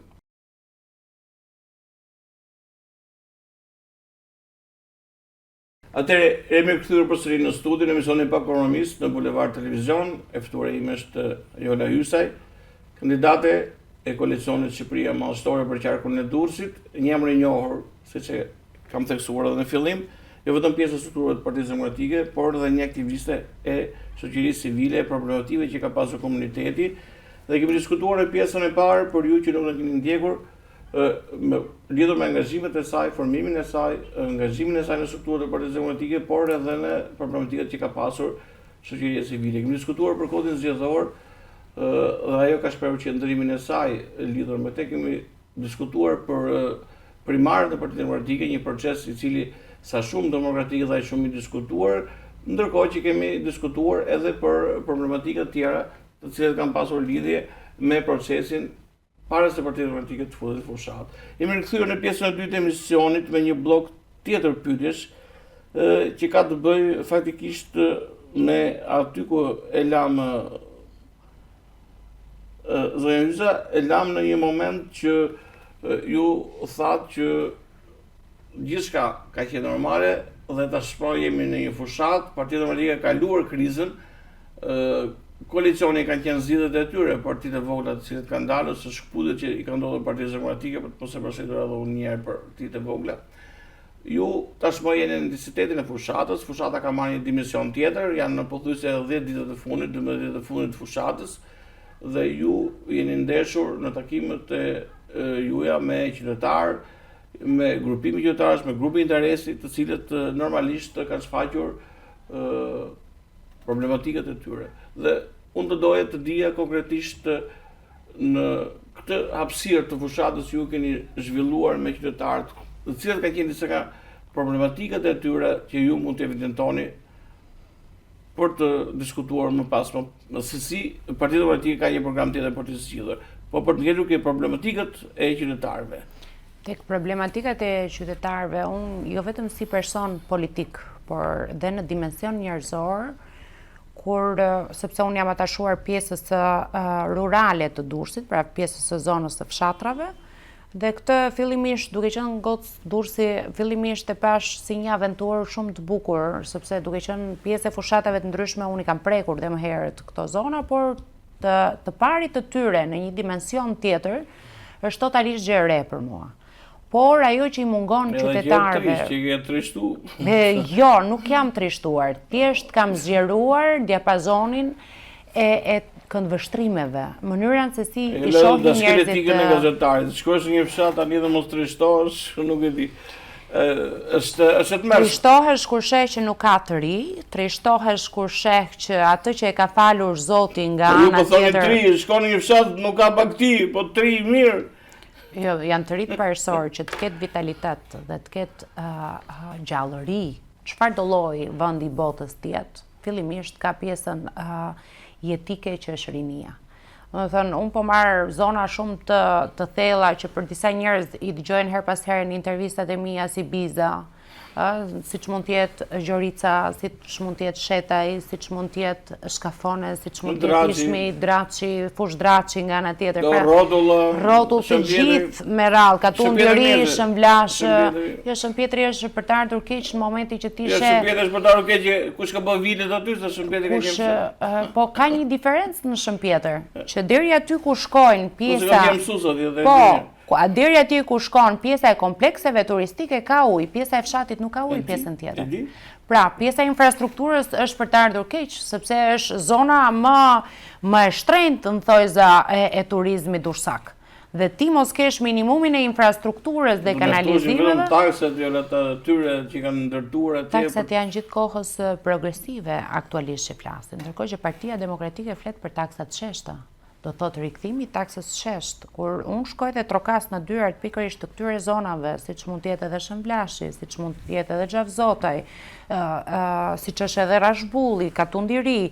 Atëherë, jemi kthyer përsëri në studion e emisionit Pa Kompromis në Bulevard Televizion. E ftuara ime është Jola Hysaj, kandidate e koalicionit Shqipëria Mallstore për qarkun e Durrësit, një emër i njohur, siç e kam theksuar edhe në fillim, jo vetëm pjesë e strukturave të Partisë Demokratike, por edhe një aktiviste e shoqërisë civile, problemative që ka pasur komuniteti, dhe kemi diskutuar në pjesën e parë për ju që nuk na keni ndjekur, lidhur me angazhimet e saj, formimin e saj, angazhimin e saj në strukturat e Partisë Demokratike, por edhe në problematikat që ka pasur shoqëria civile. Kemi diskutuar për kodin zgjedhor dhe ajo ka shprehur qendrimin e saj lidhur me të. Kemi diskutuar për primarët e Partisë Demokratike, një proces i cili sa shumë demokratike dhe shumë i diskutuar, ndërkohë që kemi diskutuar edhe për problematikat tjera të cilat kanë pasur lidhje me procesin para se Partia Demokratike të futet fushat. Jemi rikthyer në pjesën e dytë të emisionit me një blok tjetër pyetjesh që ka të bëjë faktikisht me aty ku e lam zonja Hyza, e lam në një moment që ju thatë që gjithçka ka qenë normale dhe tashmë jemi në një fushat, Partia Demokratike ka kaluar krizën, koalicioni kanë qenë zgjidhjet e tyre, partitë e vogla të cilët kanë dalë ose shkputjet që i kanë ndodhur Partisë Demokratike për të mos e përsëritur edhe unë një herë për partitë e vogla. Ju tashmë jeni në intensitetin e fushatës, fushata ka marrë një dimension tjetër, janë në pothuajse 10 ditët e fundit, 12 ditët e fundit të fushatës dhe ju jeni ndeshur në takimet e juaja me qytetarë, me grupime qytetarësh, me grupe interesi të cilët normalisht kanë shfaqur problematikat e tyre. Dhe unë të doja të dija konkretisht në këtë hapësirë të fushatës ju keni zhvilluar me qytetarët, të cilët kanë qenë disa nga problematikat e tyre që ju mund të evidentoni për të diskutuar më pas se si Partia Demokratike ka një program tjetër për të zgjidhur, po për të ngelur ke problematikat e qytetarëve. Tek problematikat e qytetarëve, unë jo vetëm si person politik, por dhe në dimension njerëzor, sepse unë jam atashuar pjesës rurale të Durrësit, pra pjesës së zonës së fshatrave, dhe këtë fillimisht duke qenë gocë Durrësi, fillimisht e pash si një aventurë shumë të bukur, sepse duke qenë pjesë e fushatave të ndryshme, unë i kam prekur dhe më herët këto zona, por të parit të tyre në një dimension tjetër është totalisht gjë e re për mua. Por ajo që i mungon qytetarëve... Që ke trishtu? Jo, nuk jam trishtuar. Thjesht kam zgjeruar diapazonin e këndvështrimeve. Mënyrën se si i shohin njerëzit... Dasketikën e gazetarit. Shkosh në një fshat tani dhe mos trishtohesh, nuk e di. Është të mërshme. Trishtohesh kur sheh që nuk ka të ri, trishtohesh kur sheh që atë që e ka falur Zoti nga ana tjetër... Ju po thoni tri, shkon në një fshat nuk ka bakti, po tri mirë. Jo, janë të rritë parësor që të ketë vitalitet dhe të ketë gjallëri, çfarë do lloji vendi i botës tjetë, fillimisht ka pjesën jetike që është rinia. Do të thënë, unë po marr zona shumë të thella që për disa njerëz i dëgjojnë her pas here në intervistat e mia si Biza, siç mund të jetë Gjorica, siç mund të jetë Shetaj, siç mund të jetë Shkafone, siç mund të jetë Ishmi, Draçi, Fush Draçi nga ana tjetër. Rrotull të gjithë me radhë, Katundyri, Shëmblash, jo Shëmpjetri është për të ardhur keq në momentin që ti she. Jo Shëmpjetri është për të ardhur keq, kush ka bërë vitet aty se Shëmpjetri ka qenë. Po ka një diferencë në Shëmpjetër, që deri aty ku shkojnë pjesa. Deri aty ku shkon pjesa e komplekseve turistike ka ujë, pjesa e fshatit nuk ka ujë pjesën tjetër. Pra, pjesa e infrastrukturës është për të ardhur keq, sepse është zona më e shtrenjtë në thojza e turizmit durrsak. Dhe ti mos kesh minimumin e infrastrukturës dhe kanalizimeve. Taksat janë ato tyre që kanë ndërtuar atje. Taksat janë gjithkohës progresive aktualisht që flasin, ndërkohë që Partia Demokratike flet për taksat sheshta. Do thotë rikthimi i taksës shesht. Kur unë shkoj dhe trokas në dyert pikërisht të këtyre zonave, siç mund të jetë edhe Shëmblashi, siç mund të jetë edhe Xhavzotaj, siç është edhe Rashbulli, Katundyri,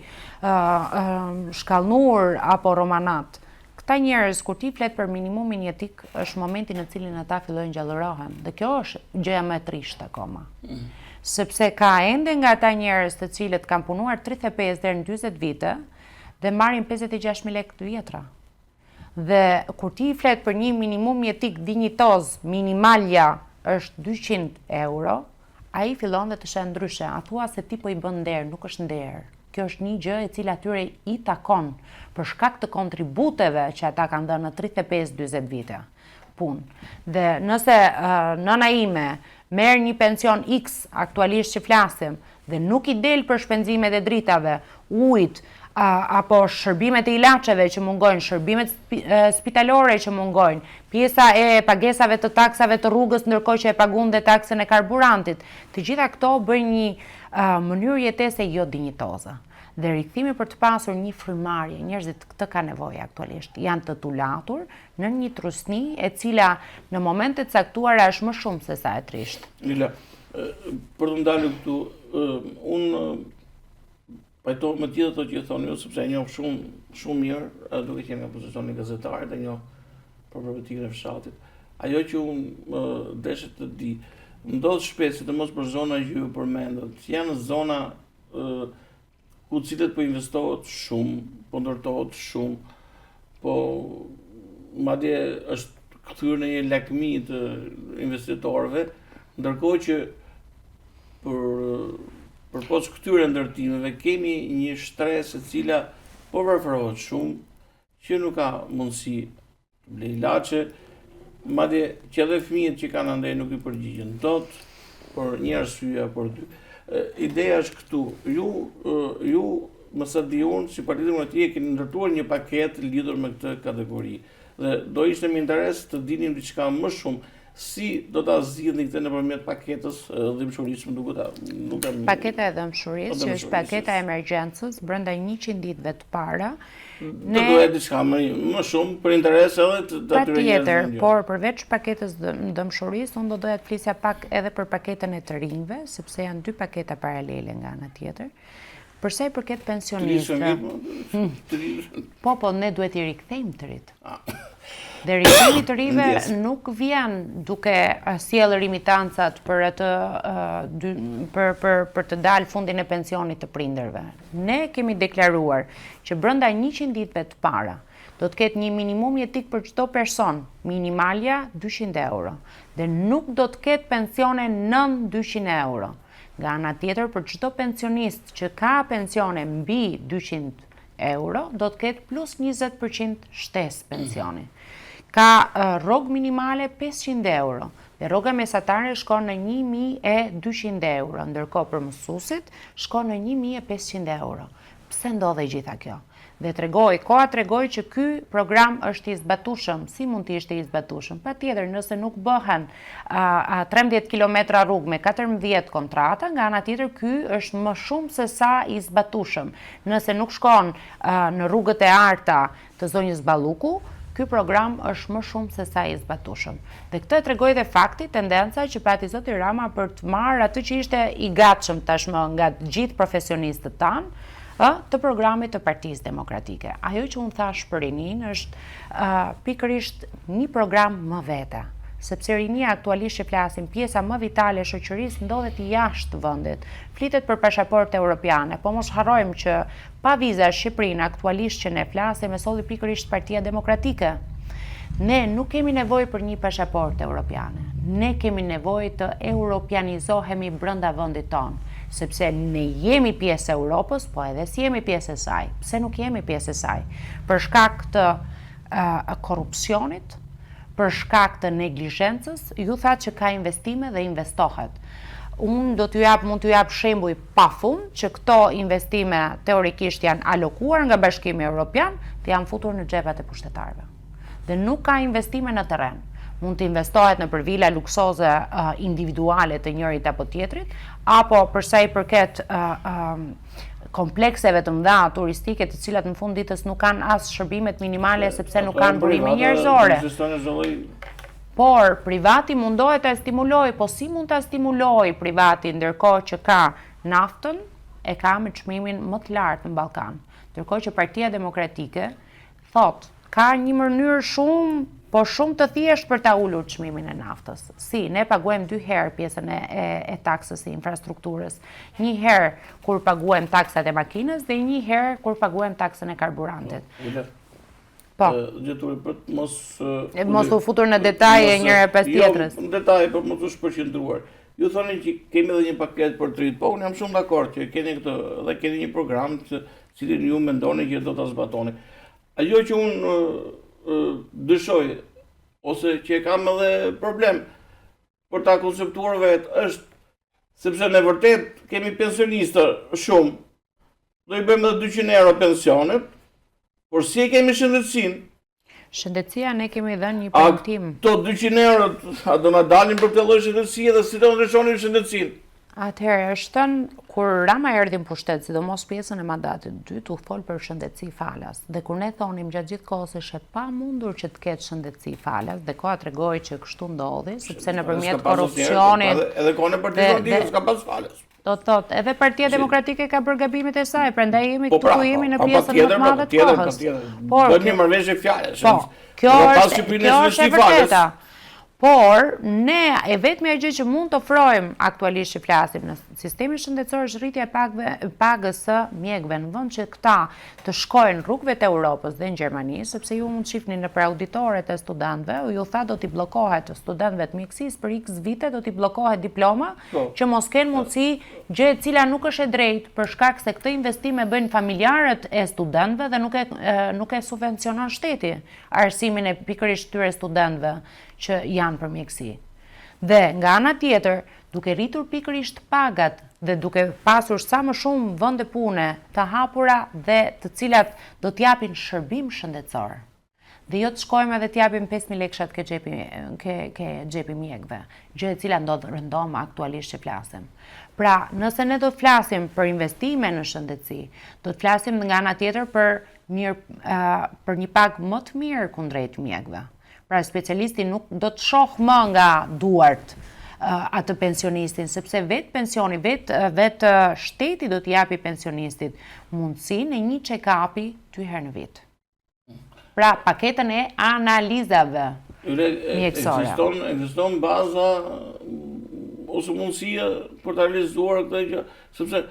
Shkallnur apo Romanat. Këta njerëz kur ti flet për minimumin jetik, është momenti në cilin ata fillojnë gjallërohen. Dhe kjo është gjëja më e trisht akoma. Sepse ka ende nga ata njerëz të cilët kanë punuar 35 deri në 40 vite, dhe marrin 56.000 lekë të vjetra. Dhe kur ti flet për një minimum jetik dinjitoz, minimalja është 200 euro, ai fillon dhe të sheh ndryshe. A thua se ti po i bën nder, nuk është nder. Kjo është një gjë e cila atyre i takon për shkak të kontributeve që ata kanë dhënë në 35-40 vite punë. Dhe nëse nëna ime merr një pension X aktualisht që flasim dhe nuk i del për shpenzimet e dritave, ujit, apo shërbimet e ilaçeve që mungojnë, shërbimet spitalore që mungojnë, pjesa e pagesave të taksave të rrugës ndërkohë që e paguan dhe taksën e karburantit. Të gjitha këto bëjnë një mënyrë jetese jo dinjitoze. Dhe rikthimi për të pasur një frymarrje, njerëzit këtë ka nevojë aktualisht, janë të tulatur në një trusni e cila në momente të caktuara është më shumë se sa e trisht. Lila, për të ndalur këtu, unë pajto me tjetër ato që thoni ju, sepse e njoh shumë mirë, duke qenë nga pozicioni gazetarit, e njoh problematikën e fshatit. Ajo që unë deshet të di, ndodh shpesh, sidomos për zona që ju përmendët, janë zona ku cilët po investohet shumë, po ndërtohet shumë, po madje është kthyer në një lakmi të investitorëve, ndërkohë që përpos këtyre ndërtimeve kemi një shtresë e cila po varfërohet shumë, që nuk ka mundësi të blej ilaçe, madje që edhe fëmijët që kanë andej nuk i përgjigjen dot, por një arsye apo dy. Ideja është këtu, ju më sa di unë, si Partia Demokratike keni ndërtuar një paketë lidhur me këtë kategori. Dhe do ishte me interes të dinim diçka më shumë, si do ta zgjidhni këtë nëpërmjet paketës dhimshurisë, Paketa e dhimshurisë, që është paketa e emergjencës, brenda 100 ditëve të para. Do duhet diçka më shumë për interes edhe të atyre njerëzve. Patjetër, por përveç paketës dëmshurisë, unë do doja të flisja pak edhe për paketën e të rinjve, sepse janë dy paketa paralele nga ana tjetër. Për sa i përket pensionistëve. Po, ne duhet i rikthejmë të rit. Dhe rikthimi të rive nuk vjen duke sjellë rimitancët për të dalë fundin e pensionit të prindërve. Ne kemi deklaruar që brenda 100 ditëve të para do të ketë një minimum jetik për çdo person, minimalja 200 euro, dhe nuk do të ketë pensione nën 200 euro. Nga ana tjetër, për çdo pensionist që ka pensione mbi 200 euro, do të ketë plus 20% shtesë pensioni. Ka rrogë minimale 500 euro dhe rroga mesatare shkon në 1.200 euro, ndërkohë për mësuesit shkon në 1.500 euro. Pse ndodhe gjitha kjo? Dhe koha tregoi që ky program është i zbatueshëm. Si mund të ishte i zbatueshëm? Patjetër, nëse nuk bëhen 13 kilometra rrugë me 14 kontrata, nga ana tjetër ky është më shumë se sa i zbatueshëm. Nëse nuk shkon në rrugët e arta të zonjës Balluku, ky program është më shumë se sa i zbatueshëm. Dhe këtë tregoi dhe fakti, tendenca që pati zoti Rama për të marrë atë që ishte i gatshëm tashmë nga të gjithë profesionistët tanë, të programit të Partisë Demokratike. Ajo që unë thash për rinin është pikërisht një program më vete, sepse rinia aktualisht që flasim, pjesa më vitale e shoqërisë ndodhet jashtë vendit. Flitet për pasaportë europiane, po mos harrojmë që pa viza Shqipërinë aktualisht që ne flasim e solli pikërisht Partia Demokratike. Ne nuk kemi nevojë për një pasaportë europiane. Ne kemi nevojë të europianizohemi brenda vendit tonë, sepse ne jemi pjesë e Europës, po edhe si jemi pjesë e saj. Pse nuk jemi pjesë e saj? Për shkak të korrupsionit, për shkak të neglizhencës, ju thatë që ka investime dhe investohet. Unë mund t'ju jap shembuj pafund që këto investime teorikisht janë alokuar nga Bashkimi Evropian, të janë futur në xhepat e pushtetarëve. Dhe nuk ka investime në terren. Mund të investohet në për vila luksoze individuale të njërit apo tjetrit, apo përsa i përket komplekseve të mëdha turistike të cilat në fund ditës nuk kanë as shërbimet minimale sepse nuk kanë burime njerëzore. Por privati mundohet ta stimuloj, po si mund ta stimuloj privati ndërkohë që ka naftën e ka me çmimin më të lartë në Ballkan. Ndërkohë që Partia Demokratike thot ka një mënyrë shumë të thjeshtë për ta ulur çmimin e naftës. Si, ne paguajmë 2 herë pjesën e taksës së infrastrukturës. 1 herë kur paguajmë taksat e makinës dhe 1 herë kur paguajmë taksën e karburantit. Po. Mos u futur në detaje njëra pas tjetrës. Jo, në detaje, por mos u shpërqendruar. Ju thoni që kemi edhe një paketë për të rit, po unë jam shumë dakord që keni këtë dhe keni një program që cilin ju mendoni që do ta zbatoni. Ajo që unë dëshoj, ose që kam edhe problem për ta konceptuar vetë, është sepse në vërtet kemi pensionistë shumë, do i bëjmë edhe 200 euro pensionet, por si e kemi shëndetësinë? Shëndetësia ne kemi dhënë një premtim. To 200 euro, a do na dalin për këtë lloj shëndetësie dhe si do ndryshoni shëndetësinë? Atëherë, është thënë, kur Rama erdhi në pushtet, sidomos pjesën e mandatit dytë, u fol për shëndetësi falas. Dhe kur ne thonim gjatë gjithë kohës është pa mundur që të ketë shëndetësi falas, dhe koha tregoi që kështu ndodhi, sepse nëpërmjet korrupsionit edhe kohën e Partisë s'ka pas falas. Do të thotë, edhe Partia Demokratike ka bërë gabimet e saj, prandaj jemi këtu ku jemi në pjesën më të madhe të kohës. Bëjmë një marrëveshje fjalësh. Kjo është e vërteta. Por, ne e vetmja gjë që mund të ofrojmë aktualisht që flasim në sistemi shëndetësor është rritja e pagës së mjekëve, në vend që këta të shkojnë rrugëve të Europës dhe në Gjermani, sepse ju mund të shihni nëpër auditoret e studentëve, ju tha do t'i bllokohet studentëve të mjekësisë për X vite, do t'i bllokohet diploma, që mos kenë mundësi, gjë e cila nuk është e drejtë për shkak se këtë investim e bëjnë familjarët e studentëve dhe nuk e subvencionon shteti arsimin e pikërisht këtyre studentëve që janë për mjekësi. Dhe nga ana tjetër, duke rritur pikërisht pagat dhe duke pasur sa më shumë vende pune të hapura dhe të cilat do t'japin shërbim shëndetësor. Dhe jo të shkojmë edhe t'japim 5.000 lekshat ke xhepi mjekëve, gjë e cila ndodh rëndom aktualisht që flasim. Pra, nëse ne do të flasim për investime në shëndetësi, do të flasim nga ana tjetër për një pagë më të mirë kundrejt mjekëve. Pra specialisti nuk do të shoh më nga duart atë pensionistin, sepse vetë pensioni, vetë shteti do t'i japi pensionistit mundësinë e një check-upi 2 herë në vit. Pra paketën e analizave mjekësore. Ekziston baza ose mundësia për ta realizuar këtë gjë, sepse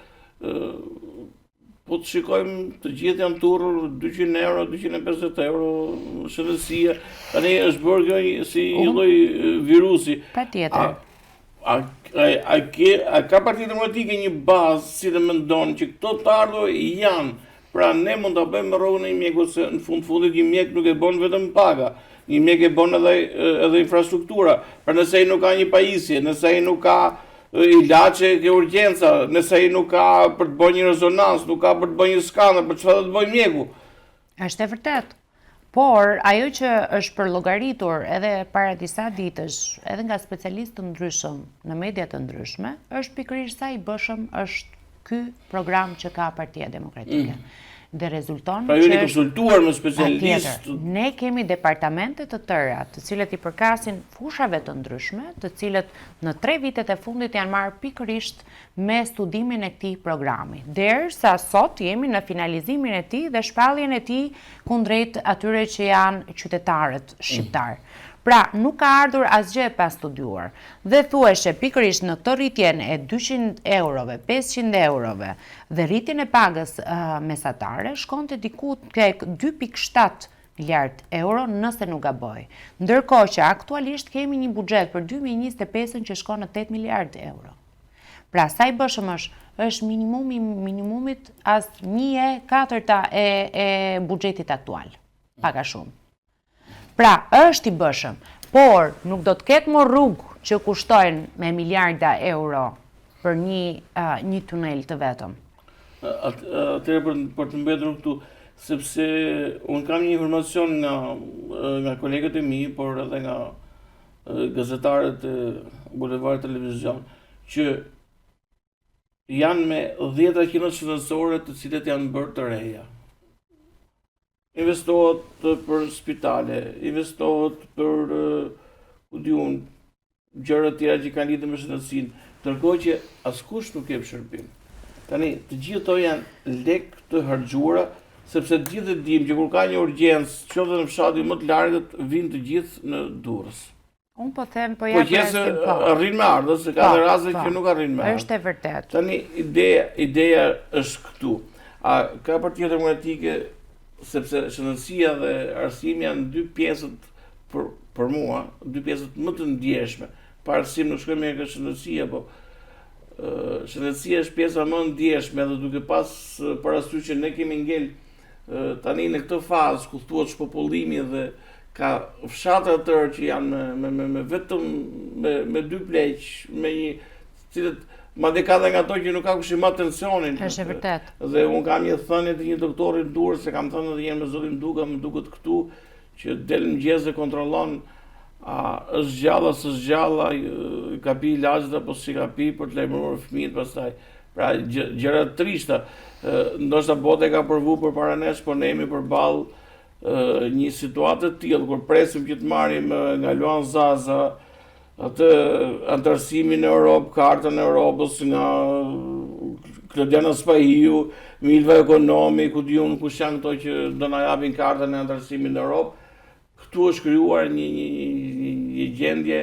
po të shikojmë të gjithë janë turur 200 euro, 250 euro shëndetësia, tani është bërë kjo si një lloj virusi. Patjetër. A ka Partia Demokratike një bazë si dhe mendon që këto të ardhur janë, pra ne mund ta bëjmë rrogën e një mjeku se në fundit një mjek nuk e bën vetëm paga, një mjek e bën edhe infrastruktura. Pra nëse ai nuk ka një pajisje, nëse ai nuk ka ilaçe ke urgjenca, nëse ai nuk ka për të bërë një rezonancë, nuk ka për të bërë një skanër, për çfarë do të bëjë mjeku? Është e vërtet. Por ajo që është përllogaritur edhe para disa ditësh, edhe nga specialistë të ndryshëm në media të ndryshme, është pikërisht sa i bëshëm është ky program që ka Partia Demokratike. Dhe rezulton pra ju jeni konsultuar me specialistë. Ne kemi departamente të tëra, të cilët i përkasin fushave të ndryshme, të cilët në 3 vitet e fundit janë marrë pikërisht me studimin e këtij programi. Derisa sot jemi në finalizimin e tij dhe shpalljen e tij kundrejt atyre që janë qytetarët shqiptar. Pra, nuk ka ardhur asgjë pa studiuar. Dhe thuheshe pikërisht në këtë rritjen e 200 eurove, 500 eurove dhe rritjen e pagës mesatare shkonte diku tek 2.7 miliard euro nëse nuk gaboj. Ndërkohë që aktualisht kemi një buxhet për 2025 që shkon në 8 miliard euro. Pra, sa i bëshëm është minimumi minimumit as 1/4 e buxhetit aktual. Paka shumë. Pra, është i bëshëm, por nuk do të ketë më rrugë që kushtojnë me miliarda euro për një tunel të vetëm. Atëherë për të mbetur këtu, sepse unë kam një informacion nga kolegët e mi, por edhe nga gazetarët e Bulevard Televizion, që janë me 10 qendra shëndetësore të cilat janë bërë të reja. Investohet për spitale, investohet për gjëra të tjera që kanë lidhje me shëndetësinë, ndërkohë që askush nuk jep shërbim. Tani, të gjithë ato janë lekë të harxhuara, sepse të gjithë dimë që kur ka një urgjencë, qoftë në fshatin më të largët, vinë të gjithë në Durrës. Unë po them, po ja presim po. Arrin me ardhës, se ka dhe raste që nuk arrin me ardhës. Është e vërtet. Tani, ideja është këtu. A ka Partia Demokratike, sepse shëndetësia dhe arsimi janë 2 pjesët për mua, 2 pjesët më të ndjeshme. Pa arsim nuk shkojmë me shëndetësia, po shëndetësia është pjesa më ndjeshme dhe duke pas parasysh që ne kemi ngel tani në këtë fazë ku thuhet shpopullimi dhe ka fshatra të tërë që janë me vetëm me 2 pleq, me një cilët madje ka dhe nga ato që nuk ka kush i marr tensionin. Është e vërtet. Dhe unë kam një thënie të një doktori në Durrës, se kam thënë edhe jam me zotin Duka, më duket këtu që del mëngjes dhe kontrollon A është gjalla, s'është gjalla, ka pi ilaçet apo si ka pi për të lajmëruar fëmijët pastaj. Pra gjëra të trishta. Ndoshta bota e ka provu përpara nesh, po ne jemi përballë një situatë të tillë kur presim që të marrim nga Luan Zaza atë antarësimin në Europë, kartën e Europës nga Klodiana Spahiu, Milva Ekonomi, ku diun kush janë këto që do na japin kartën e antarësimit në Europë. Këtu është krijuar një gjendje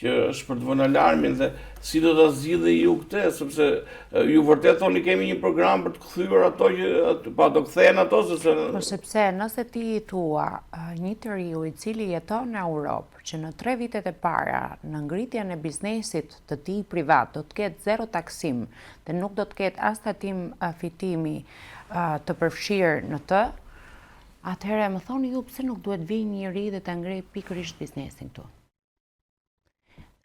që është për të vënë alarmin dhe si do ta zgjidhni ju këtë, sepse ju vërtet thoni kemi një program për të kthyer ato që pa do kthehen ato sepse sepse nëse ti i thua një të riu i cili jeton në Europë që në 3 vitet e para në ngritjen e biznesit të tij privat do të ketë 0 taksim dhe nuk do të ketë as tatim fitimi të përfshirë në të, atëherë më thoni ju pse nuk duhet vijë njëri dhe ta ngrejë pikërisht biznesin këtu.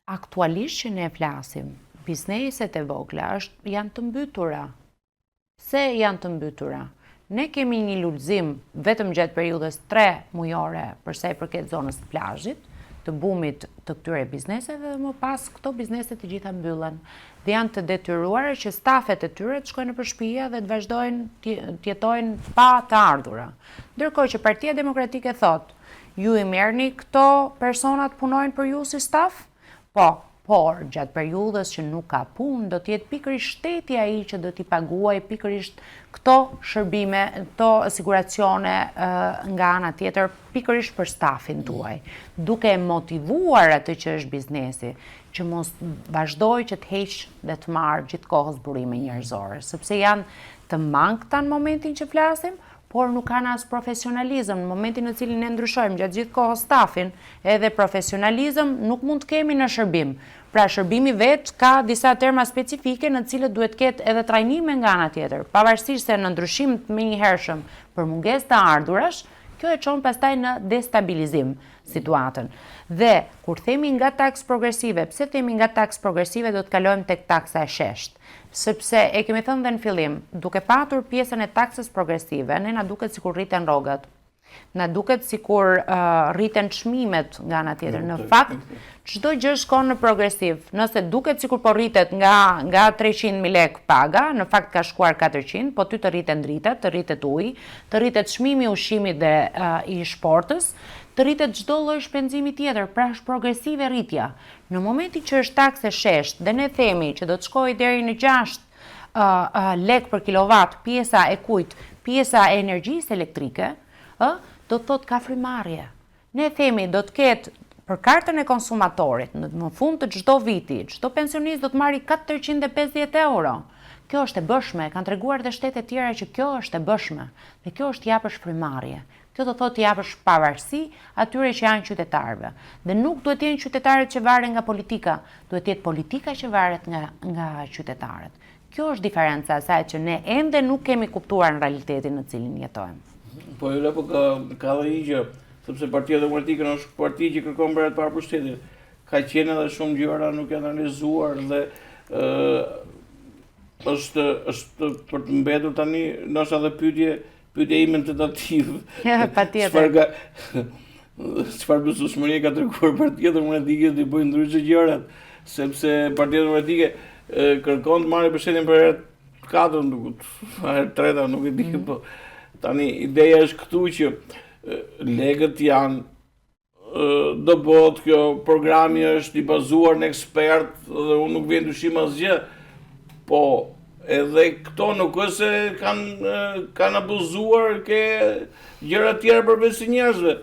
Aktualisht që ne flasim, bizneset e vogla janë të mbytura. Se janë të mbytura? Ne kemi një lulëzim vetëm gjatë periudhës 3 mujore për sa i përket zonës të plazhit, të bumit të këtyre bizneseve dhe më pas këto bizneset të gjitha mbyllen dhe janë të detyruara që stafet e tyre të shkojnë nëpër shtëpia dhe të vazhdojnë të jetojnë pa të ardhura. Ndërkohë që Partia Demokratike thotë, ju i merrni këto persona të punojnë për ju si staf? Po, por gjatë periudhës që nuk ka punë, do të jetë pikërisht shteti ai që do t'i paguajë pikërisht këto shërbime, këto asiguracione nga ana tjetër, pikërisht për stafin tuaj, duke motivuar atë që është biznesi, që mos vazhdoj që të heqë dhe të marrë gjithkohës burime njerëzore, sepse janë të mangëta në momentin që flasim, por nuk kanë as profesionalizëm. Në momentin në cilin ne ndryshojmë gjatë gjithë kohës stafin, edhe profesionalizëm nuk mund të kemi në shërbim. Pra shërbimi vetë ka disa terma specifike në cilët duhet ketë edhe trajnime nga ana tjetër. Pavarësisht se në ndryshim të menjëhershëm për mungesë të ardhurash, kjo e çon pastaj në destabilizim situatën. Dhe kur themi nga taks progresive, pse themi nga taks progresive do të kalojmë tek taksa e sheshtë? Sepse e kemi thënë dhe në fillim, duke patur pjesën e taksës progresive, ne na duket sikur rriten rrogat. Na duket sikur rriten çmimet nga ana tjetër. Në fakt, çdo gjë shkon në progresiv. Nëse duket sikur po rritet nga 300.000 lek paga, në fakt ka shkuar 400, po ty të rriten dritat, të rritet uji, të rritet çmimi i ushqimit dhe i shportës, të rritet çdo lloj shpenzimi tjetër, pra është progresive rritja. Në momentin që është taksë e sheshtë dhe ne themi që do të shkojë deri në 6 lek për kilovat pjesa e kujt, pjesa e energjisë elektrike, do të thotë ka frymarrje. Ne themi do të ketë për kartën e konsumatorit, në fund të çdo viti, çdo pensionist do të marrë 450 euro. Kjo është e bëshme, kanë treguar dhe shtete tjera që kjo është e bëshme, dhe kjo është japësh frymarrje. Kjo do thotë japësh pavarësi atyre që janë qytetarëve. Dhe nuk duhet të jenë qytetarët që varen nga politika, duhet të jetë politika që varet nga qytetarët. Kjo është diferenca asaj që ne ende nuk kemi kuptuar në realitetin në cilin jetojmë. Po jo apo ka dhe një gjë, sepse Partia Demokratike është parti që kërkon bërë të parë pushtetit. Ka qenë edhe shumë gjëra nuk janë analizuar dhe është për të mbetur tani ndoshta edhe pyetja ime tentativë. Patjetër. Çfarë besueshmërie ka treguar Partia Demokratike të bëjë ndryshe gjërat, sepse Partia Demokratike kërkon të marrë mbështetjen për herë të katërt, herë të treta, nuk e di, po tani ideja është këtu që legët janë do bëhet kjo programi është i bazuar në ekspert dhe unë nuk vjen dyshim asgjë, po edhe këto nuk është se kanë abuzuar ke gjëra tjera përveç njerëzve.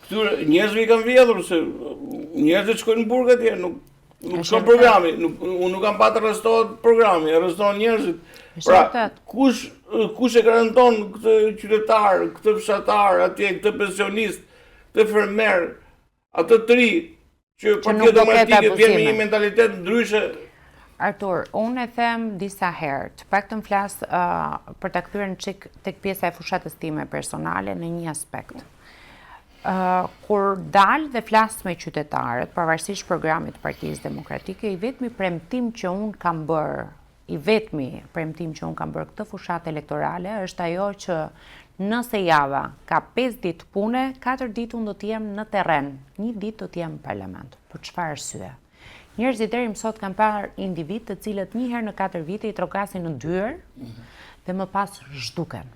Këtyre njerëzve i kanë vjedhur se njerëzit shkojnë në burg atje, nuk shkon programi, unë nuk kam patë arrestohet programi, arrestohen njerëzit. Pra, kush e garanton këtë qytetar, këtë fshatar, atje, këtë pensionist, këtë fermer, atë të ri, që Partia Demokratike vjen me një mentalitet ndryshe. Artur, unë e them disa herë, të paktën flas për ta kthyer çik tek pjesa e fushatës time personale në një aspekt. Kur dal dhe flas me qytetarët, pavarësisht programit të Partisë Demokratike, i vetmi premtim që unë kam bërë i vetmi premtim që unë kam bërë këtë fushatë elektorale është ajo që nëse java ka 5 ditë pune, 4 ditë unë do t'jem në terren, 1 ditë do t'jem në parlament. Për çfarë arsye? Njerëzit deri më sot kanë parë individ të cilët një herë në 4 vite i trokasin në dyer dhe më pas zhduken.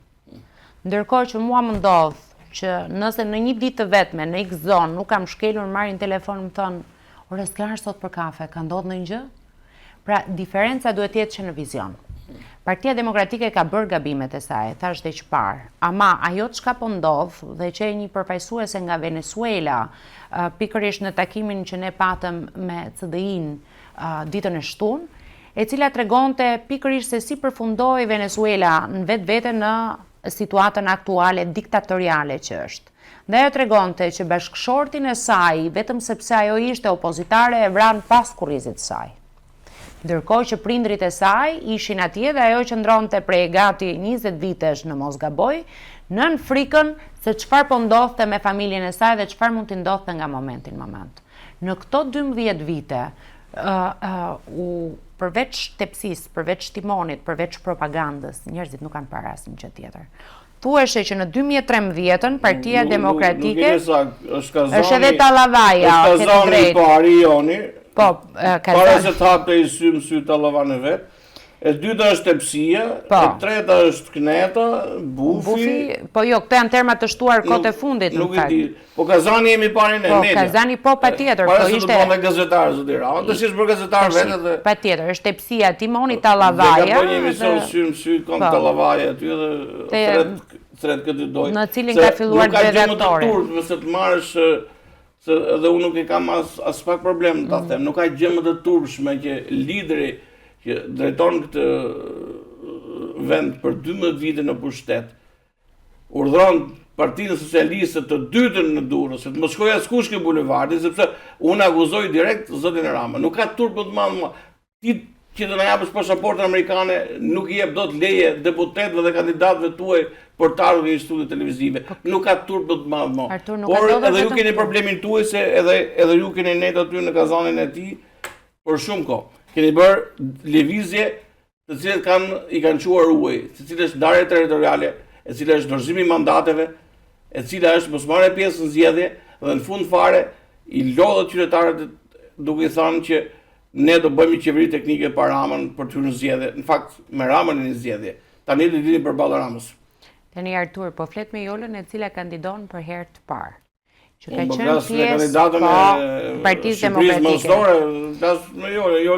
Ndërkohë që mua më ndodh që nëse në një ditë të vetme në X zonë nuk kam shkelur, marrin telefon më thonë, "Ore, s'ka ardhur sot për kafe, ka ndodhur ndonjë gjë?" Pra, diferenca duhet jetë që në vizion. Partia Demokratike ka bërë gabimet e saj, thash dhe që parë, ama ajo çka po ndodh dhe që e një përfaqësuese nga Venezuela, pikërisht në takimin që ne patëm me CDI-n ditën e shtunë, e cila tregonte pikërisht se si përfundoi Venezuela në vetvete në situatën aktuale diktatoriale që është. Dhe ajo tregonte që bashkëshortin e saj, vetëm sepse ajo ishte opozitare, e vran pas kurrizit saj. Ndërkohë që prindrit e saj ishin atje dhe ajo qëndronte prej gati 20 vitesh në mos gaboj, nën frikën se çfarë po ndodhte me familjen e saj dhe çfarë mund t'i ndodhte nga momenti në moment. Në këto 12 vite, përveç tepsisë, përveç timonit, përveç propagandës, njerëzit nuk kanë parë asnjë gjë tjetër. Thuheshe që në 2013-ën Partia Demokratike është edhe Tallavaja, është Kazani pari joni. Po, para se të hapte i sy Tallavan e vet. E dyta është tepsia, e treta është kneta, bufi. Po jo, këto janë terma të shtuar kohët e fundit, nuk e di. Po Kazani jemi parin e media. Po Kazani patjetër, po ishte. Para se të bëhen gazetar zoti Rama, tash është për gazetar vetë dhe. Patjetër, është tepsia Timoni Tallavaja. Ne bëjmë emision sy kon Tallavaja aty dhe thret këtë doj. Në cilin ka filluar redaktori. Nëse të marrësh se edhe unë nuk e kam as pak problem ta them, nuk ka gjë më të turpshme që lideri që drejton këtë vend për 12 vite në pushtet, urdhron Partinë Socialiste të dytën në Durrës, se të mos shkojë askush ke bulevardin, sepse unë akuzoj direkt zotin Rama. Nuk ka turp më të madh. Ti që të na japësh pasaportën amerikane, nuk i jep dot leje deputetëve dhe kandidatëve tuaj për të ardhur në studio televizive. Nuk ka turp më të madh. Por edhe ju keni problemin tuaj se edhe ju keni net aty në kazanin e tij për shumë kohë. Keni bërë lëvizje të cilët i kanë quar uaj, të cilë është ndarje territoriale, e cila është dorëzimi i mandateve, e cila është mosmarrja pjesë në zgjedhje dhe në fund fare i lodhët qytetarët duke i thënë që ne do bëjmë qeveri teknike pa Ramën për të hyrë në zgjedhje. Në fakt me Ramën në zgjedhje. Tani do dilni përballë Ramës. Tani Artur, po flet me Jolën e cila kandidon për herë të parë. Që ka qenë pjesë Partisë Demokratike.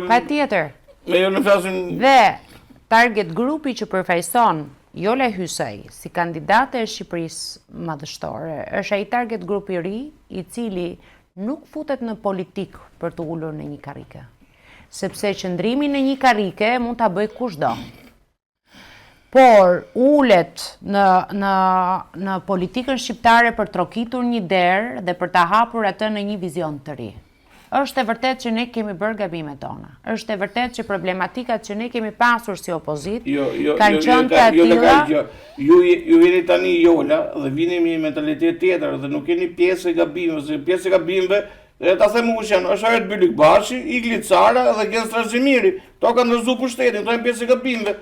Patjetër. Me Jolën flasim. Dhe target grupi që përfaqëson Jola Hysaj si kandidate e Shqipërisë madhështore është ai target grupi i ri i cili nuk futet në politikë për të ulur në një karrike. Sepse qëndrimi në një karrike mund ta bëj kushdo. Por ulet në politikën shqiptare për trokitur një derë dhe për ta hapur atë në një vizion të ri. Është e vërtet që ne kemi bërë gabimet tona. Është e vërtet që problematikat që ne kemi pasur si opozit kanë qenë të tilla. Ju jeni tani Jola dhe vini me mentalitet tjetër dhe nuk keni pjesë e gabimeve, se pjesë e gabimeve ta them unë që është Aret Bylykbashi, Igli Cara dhe Gen Strazimiri. To kanë ndërzuar pushtetin, to janë pjesë e gabimeve.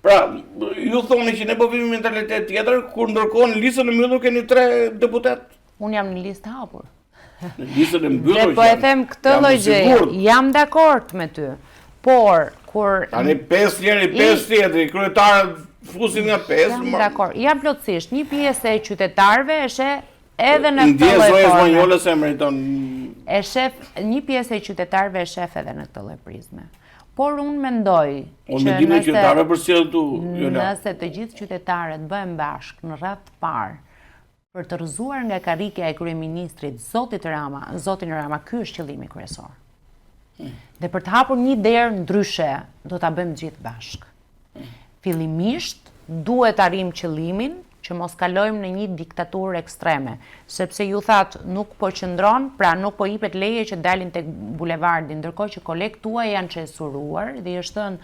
Pra, ju thoni që ne po vimi mentalitet tjetër, kur ndërkohë në listën e mbyllur keni 3 deputet. Unë jam në listë hapur. Në listën e mbyllur. Dhe po e them këtë lloj gjëje. Jam dakord me ty. Por kur tani 5 njëri 5 tjetri, kryetarët fusin nga 5. Jam dakord. Jam plotësisht një pjesë e qytetarëve e sheh edhe në këtë lloj forme. Ndjes Spanjolës e meriton. E shef një pjesë e qytetarëve e shef edhe në këtë lloj prizme. Por unë mendoj që nëse të gjithë qytetarët bëhen bashkë në radhë të parë për të rrëzuar nga karrika e kryeministrit zotin Rama, ky është qëllimi kryesor. Dhe për të hapur një derë ndryshe, do ta bëjmë gjithë bashkë. Fillimisht duhet arrijmë qëllimin që mos kalojmë në një diktaturë ekstreme, sepse ju thatë nuk po qëndron, pra nuk po jipet leje që dalin tek bulevardi, ndërkohë që kolegët tuaj janë censuruar dhe është thënë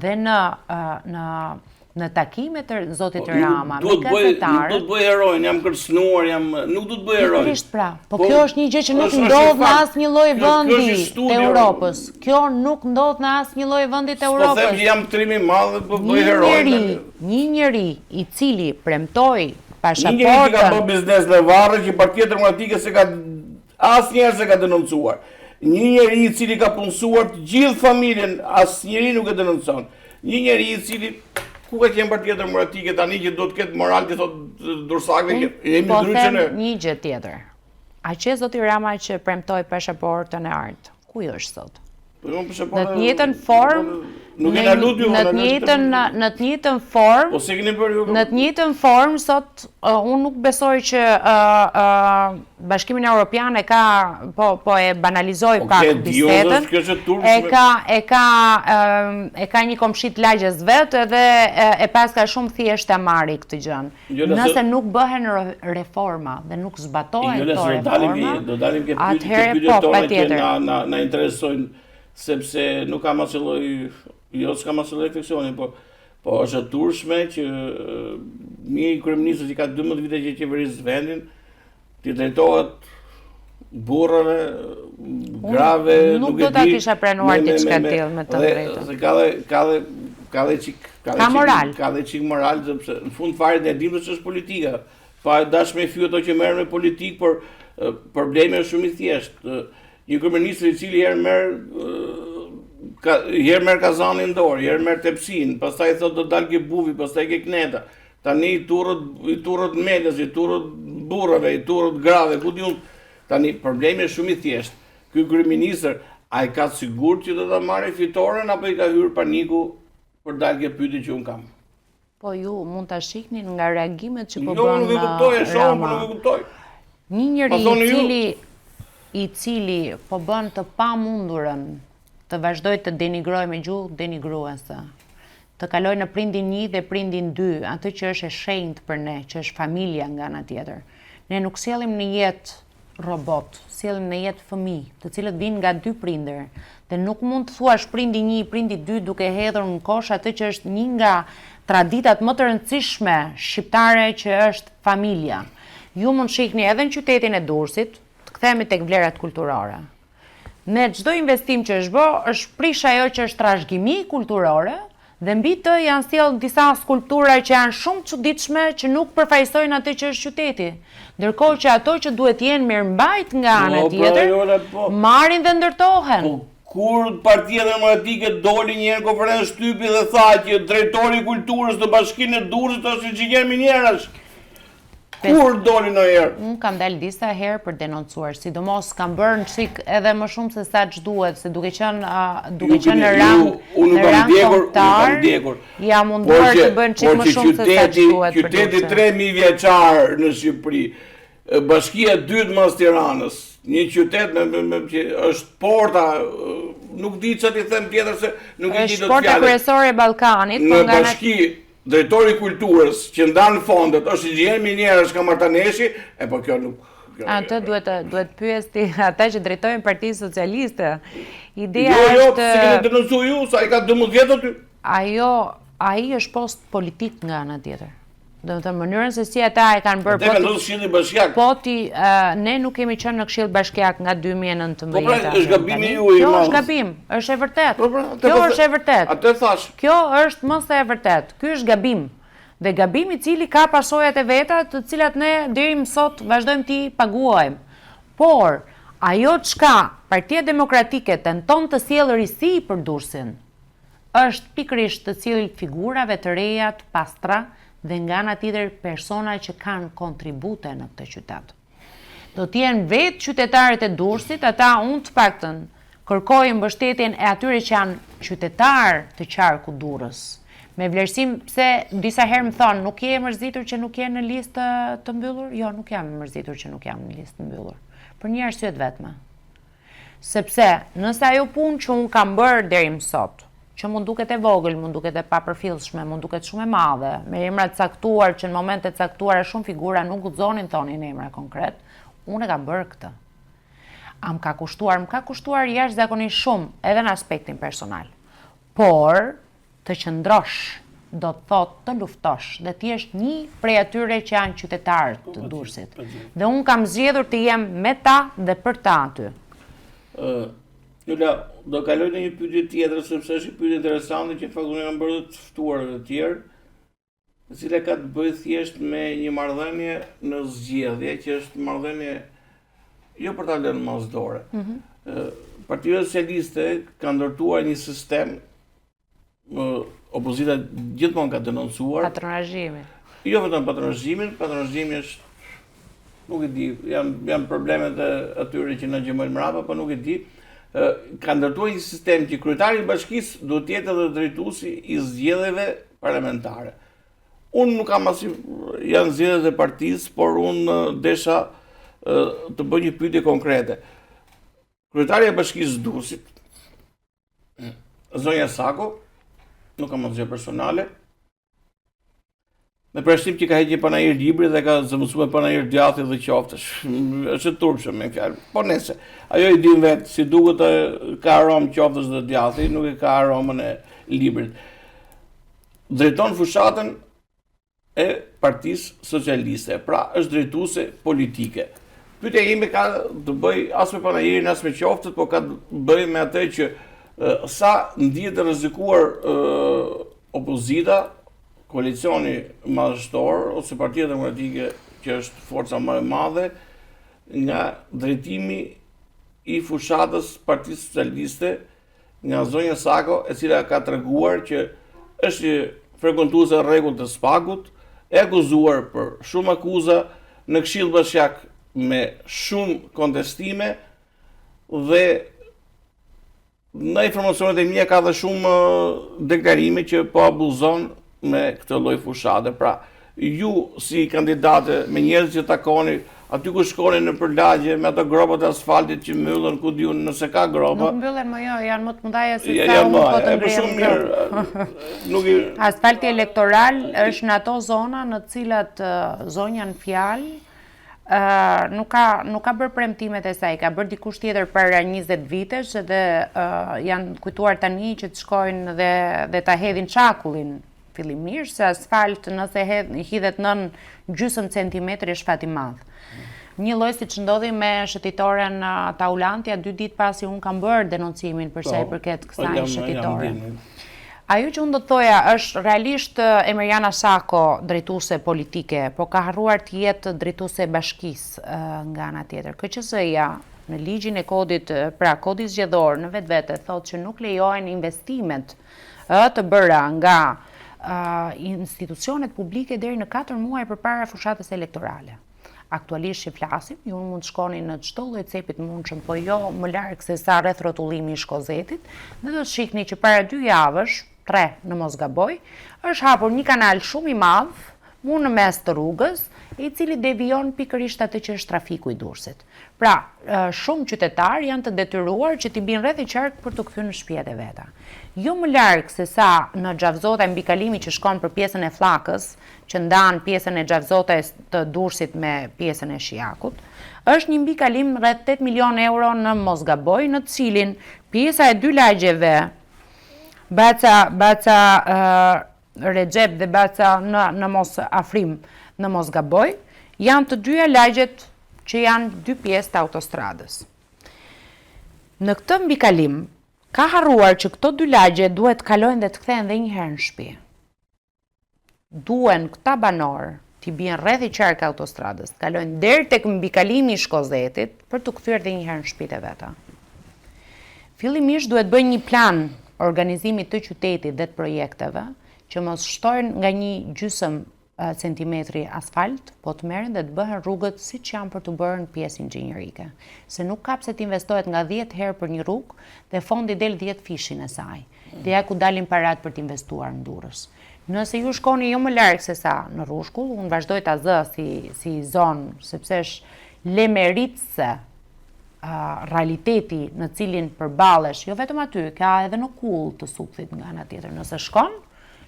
dhe në në takimet të zotit Rama, me Nuk do gazetarët. të bëj herojnë, jam kërcënuar, nuk do të bëj herojnë. Pikërisht pra, po kjo është një gjë që nuk ndodh në asnjë lloj vendi të Europës. Kjo nuk ndodh në asnjë lloj vendi të Europës. Po them që jam trim i madh, po bëj herojnë. Një njeri i cili premtoi pasaportën. Një njeri që ka bërë biznes me varre, që Partia Demokratike asnjëherë se ka denoncuar. Një njeri i cili ka punësuar të gjithë familjen, asnjëri nuk e denoncon. Një njeri i cili ku ka qenë Partia Demokratike tani që do të ketë moral të thotë Dursakve, jemi ndryshe ne. Një gjë tjetër. A që zoti Rama që premtoi pasaportën e artë? Ku është sot? Në të njëjtën formë, në të njëjtën formë, po se keni bërë ju? Në të njëjtën formë sot unë nuk besoj që Bashkimin Evropian po e banalizoi pak bisedën. E ka një komshit lagjes vet edhe e paska shumë thjesht e marri këtë gjën. Nëse nuk bëhen reforma dhe nuk zbatohen këto reforma, atëherë po patjetër na interesojnë, sepse nuk kam asnjë lloj, jo s'kam asnjë lloj refleksioni, po është e turshme që një kryeminist që ka 12 vite që qeveris vendin, t'i drejtohet burrave, grave, nuk e di. Nuk do ta kisha pranuar diçka të tillë me të drejtën. Ka dhe çik moral, sepse në fund fare ne dimë se është politika. Pa dash me fy ato që merren me politikë, por problemi është shumë i thjeshtë. Një kryeminist i cili herë merr kazanin në dorë, herë merr tepsin, pastaj thotë do dal ke buvi, pastaj ke kneta. Tani i turrët melës, i turrët burrave, i turrët grave, ku diun. Tani problemi është shumë i thjeshtë. Ky kryeminist ai ka sigurt që do ta marrë fitoren apo i ka hyrë paniku për dal ke pyetje që un kam. Po ju mund ta shihni nga reagimet që po bën. Jo, nuk e kuptoj, e shoh, po nuk e kuptoj. Një njeri i cili po bën të pamundurën të vazhdoj të denigroj me gjuhë denigruese, të kaloj në prindin 1 dhe prindin 2, atë që është e shenjtë për ne, që është familja nga ana tjetër. Ne nuk sjellim në jetë robot, sjellim në jetë fëmijë, të cilët vinë nga 2 prindër, dhe nuk mund të thuash prindi 1, prindi 2 duke hedhur në kosh atë që është një nga traditat më të rëndësishme shqiptare që është familja. Ju mund shihni edhe në qytetin e Durrësit, kthehemi tek vlerat kulturore. Me çdo investim që është bë, është prish ajo që është trashëgimi kulturore dhe mbi të janë sjell disa skulptura që janë shumë çuditshme që nuk përfaqësojnë atë që është qyteti. Ndërkohë që ato që duhet jenë mirëmbajt nga ana tjetër, marrin dhe ndërtohen. Kur Partia Demokratike doli një herë konferencë shtypi dhe tha që drejtori i kulturës të Bashkinë e Durrësit është Xhiger Minjerash. Kur doli në herë? Unë kam dalë disa herë për denoncuar, sidomos kam bërë në çik edhe më shumë se sa ç'duhet, se duke qenë në rang kombëtar, ja munduar të bën çik më shumë se sa ç'duhet. Qyteti 3000 vjeçar në Shqipëri, bashkia e dytë mas Tiranës, një qytet që është porta, nuk di çfarë ti them tjetër se nuk e di dot fjalë. Është porta kryesore e Ballkanit, po nga bashki drejtori i kulturës që ndan fondet është Xhiger Minjerash Kamartaneshi, po kjo nuk. Atë duhet pyesti ata që drejtojnë Partisë Socialiste. Ideja është se keni denoncuar ju, sa ai ka 12 vjet aty. Ai është post politik nga ana tjetër. Domethënë mënyrën se si ata e kanë bërë ne nuk kemi qenë në Këshill Bashkiak nga 2019. Po pra, është gabimi juaj. Kjo është gabim, është e vërtet. Kjo është e vërtet. Atë thash. Kjo është më se e vërtet. Ky është gabim. Dhe gabim i cili ka pasojat e veta, të cilat ne deri më sot vazhdojmë t'i paguajmë. Por ajo çka Partia Demokratike tenton të sjellë risi për Durrësin, është pikërisht të cilë figurave të reja, të pastra, dhe nga ana tjetër persona që kanë kontribute në këtë qytet. Do t'jenë vetë qytetarët e Durrësit, ata unë të paktën kërkojnë mbështetjen e atyre që janë qytetarë të qarku Durrës. Me vlerësim pse disa herë më thonë, nuk je mërzitur që nuk je në listë të mbyllur? Jo, nuk jam mërzitur që nuk jam në listë të mbyllur. Për një arsye të vetme. Sepse nëse ajo punë që unë kam bërë deri më sot, që mund duket e vogël, mund duket e papërfillshme, mund duket shumë e madhe, me emra të caktuar që në momente të caktuara shumë figura nuk guxonin thonin emra konkret, unë e kam bërë këtë. Më ka kushtuar jashtëzakonisht shumë edhe në aspektin personal. Por të qëndrosh do të thotë të luftosh dhe ti jesh një prej atyre që janë qytetarët të Durrësit. Dhe unë kam zgjedhur të jem me ta dhe për ta aty. Lula, do kaloj në një pyetje tjetër, sepse është një pyetje interesante që fakun janë bërë të ftuar të tjerë, e cila ka të bëjë thjesht me një marrëdhënie në zgjedhje, që është marrëdhënie jo për ta lënë masdore. Partia Socialiste ka ndërtuar një sistem, opozita gjithmonë ka denoncuar. Patronazhimin. Jo vetëm patronazhimin, patronazhimi është, nuk e di, janë problemet e atyre që na gjemojnë mrapa, po nuk e di. Ka ndërtuar një sistem që kryetari i bashkisë duhet të jetë edhe drejtuesi i zgjedhjeve parlamentare. Unë nuk kam asnjë, janë zgjedhjet e partisë, por unë desha të bëj një pyetje konkrete. Kryetari i bashkisë së Durrësit, zonja Sako, nuk kam asgjë personale, me përshtim që ka heqë panajir libri dhe ka zëvendësuar panajir djathi dhe qoftësh. Është e turpshëm me fjalë. Po nëse ajo i din vetë si duket ka aromë qoftësh dhe djathi, nuk e ka aromën e librit. Drejton fushatën e Partisë Socialiste, pra është drejtuese politike. Pyetja ime ka të bëj as me panajirin as me qoftët, po ka të bëj me atë që sa ndihet e rrezikuar opozita, koalicioni madhështor ose Partia Demokratike që është forca më e madhe nga drejtimi i fushatës Partisë Socialiste nga zonja Sako, e cila ka treguar që është një frekuentuese rregullt të spagut, e akuzuar për shumë akuza në Këshill Bashkiak me shumë kontestime dhe në informacionet e mia ka dhe shumë deklarime që po abuzon me këtë lloj fushate. Pra, ju si kandidate me njerëz që takoni, aty ku shkoni në përlagje me ato gropat e asfaltit që mbyllen, ku diun nëse ka gropa. Nuk mbyllen më jo, janë më të mëdha se sa unë po të ngrihem. Asfalti elektoral është në ato zona në të cilat zonja në fjalë nuk ka bërë premtimet e saj, ka bërë dikush tjetër para 20 vitesh dhe janë kujtuar tani që të shkojnë dhe ta hedhin çakullin fillimisht, se asfalt nëse hidhet nën gjysmë centimetri është fat i madh. Një lloj siç ndodhi me shëtitoren Taulantia 2 ditë pasi unë kam bërë denoncimin për sa i përket kësaj shëtitore. Ajo që unë do të thoja është realisht Emiriana Sako drejtuese politike, po ka harruar të jetë drejtuese e bashkisë nga ana tjetër. KQZ-ja në ligjin e kodit, pra kodi zgjedhor në vetvete thotë që nuk lejohen investimet të bëra nga institucionet publike deri në 4 muaj përpara fushatës elektorale. Aktualisht që flasim, ju mund të shkoni në çdo lloj cepit mundshëm, po jo më larg se sa rreth rrotullimi i Shkozetit, dhe do të shihni që para 2 javësh, 3 në mos gaboj, është hapur një kanal shumë i madh, në mes të rrugës, i cili devion pikërisht atë që është trafiku i Durrësit. Pra, shumë qytetarë janë të detyruar që t'i binë rreth i qark për të kthyer në shtëpiat e veta. Jo më larg se sa në xhavzota e mbikalimi që shkon për pjesën e Flakës, që ndan pjesën e xhavzotes të Durrësit me pjesën e Shijakut, është një mbikalim rreth 8 milion euro në mos gaboj, në të cilin pjesa e 2 lagjeve Baca Recep dhe Baca në mos afrim në mos gaboj, janë të 2 lagjet që janë 2 pjesë të autostradës. Në këtë mbikalim, ka harruar që këto 2 lagje duhet të kalojnë dhe të kthehen dhe një herë në shtëpi. Duhen këta banorë t'i bien rreth i qark autostradës, të kalojnë deri tek mbikalimi i Shkozetit për të kthyer dhe një herë në shtëpitë e veta. Fillimisht duhet bëjnë një plan organizimit të qytetit dhe të projekteve që mos shtojnë nga një gjysmë centimetri asfalt, po të merren dhe të bëhen rrugët siç janë për të bërë në pjesë inxhinierike. Se nuk ka pse të investohet nga 10 herë për një rrugë dhe fondi del 10 fishin e saj. Dhe ja ku dalin parat për të investuar në Durrës. Nëse ju shkoni jo më larg se sa në Rrushkull, unë vazhdoj ta zë si zonë, sepse është lemeritse realiteti në cilin përballesh, jo vetëm aty, ka edhe në Kull të Sukthit nga ana tjetër. Nëse shkon,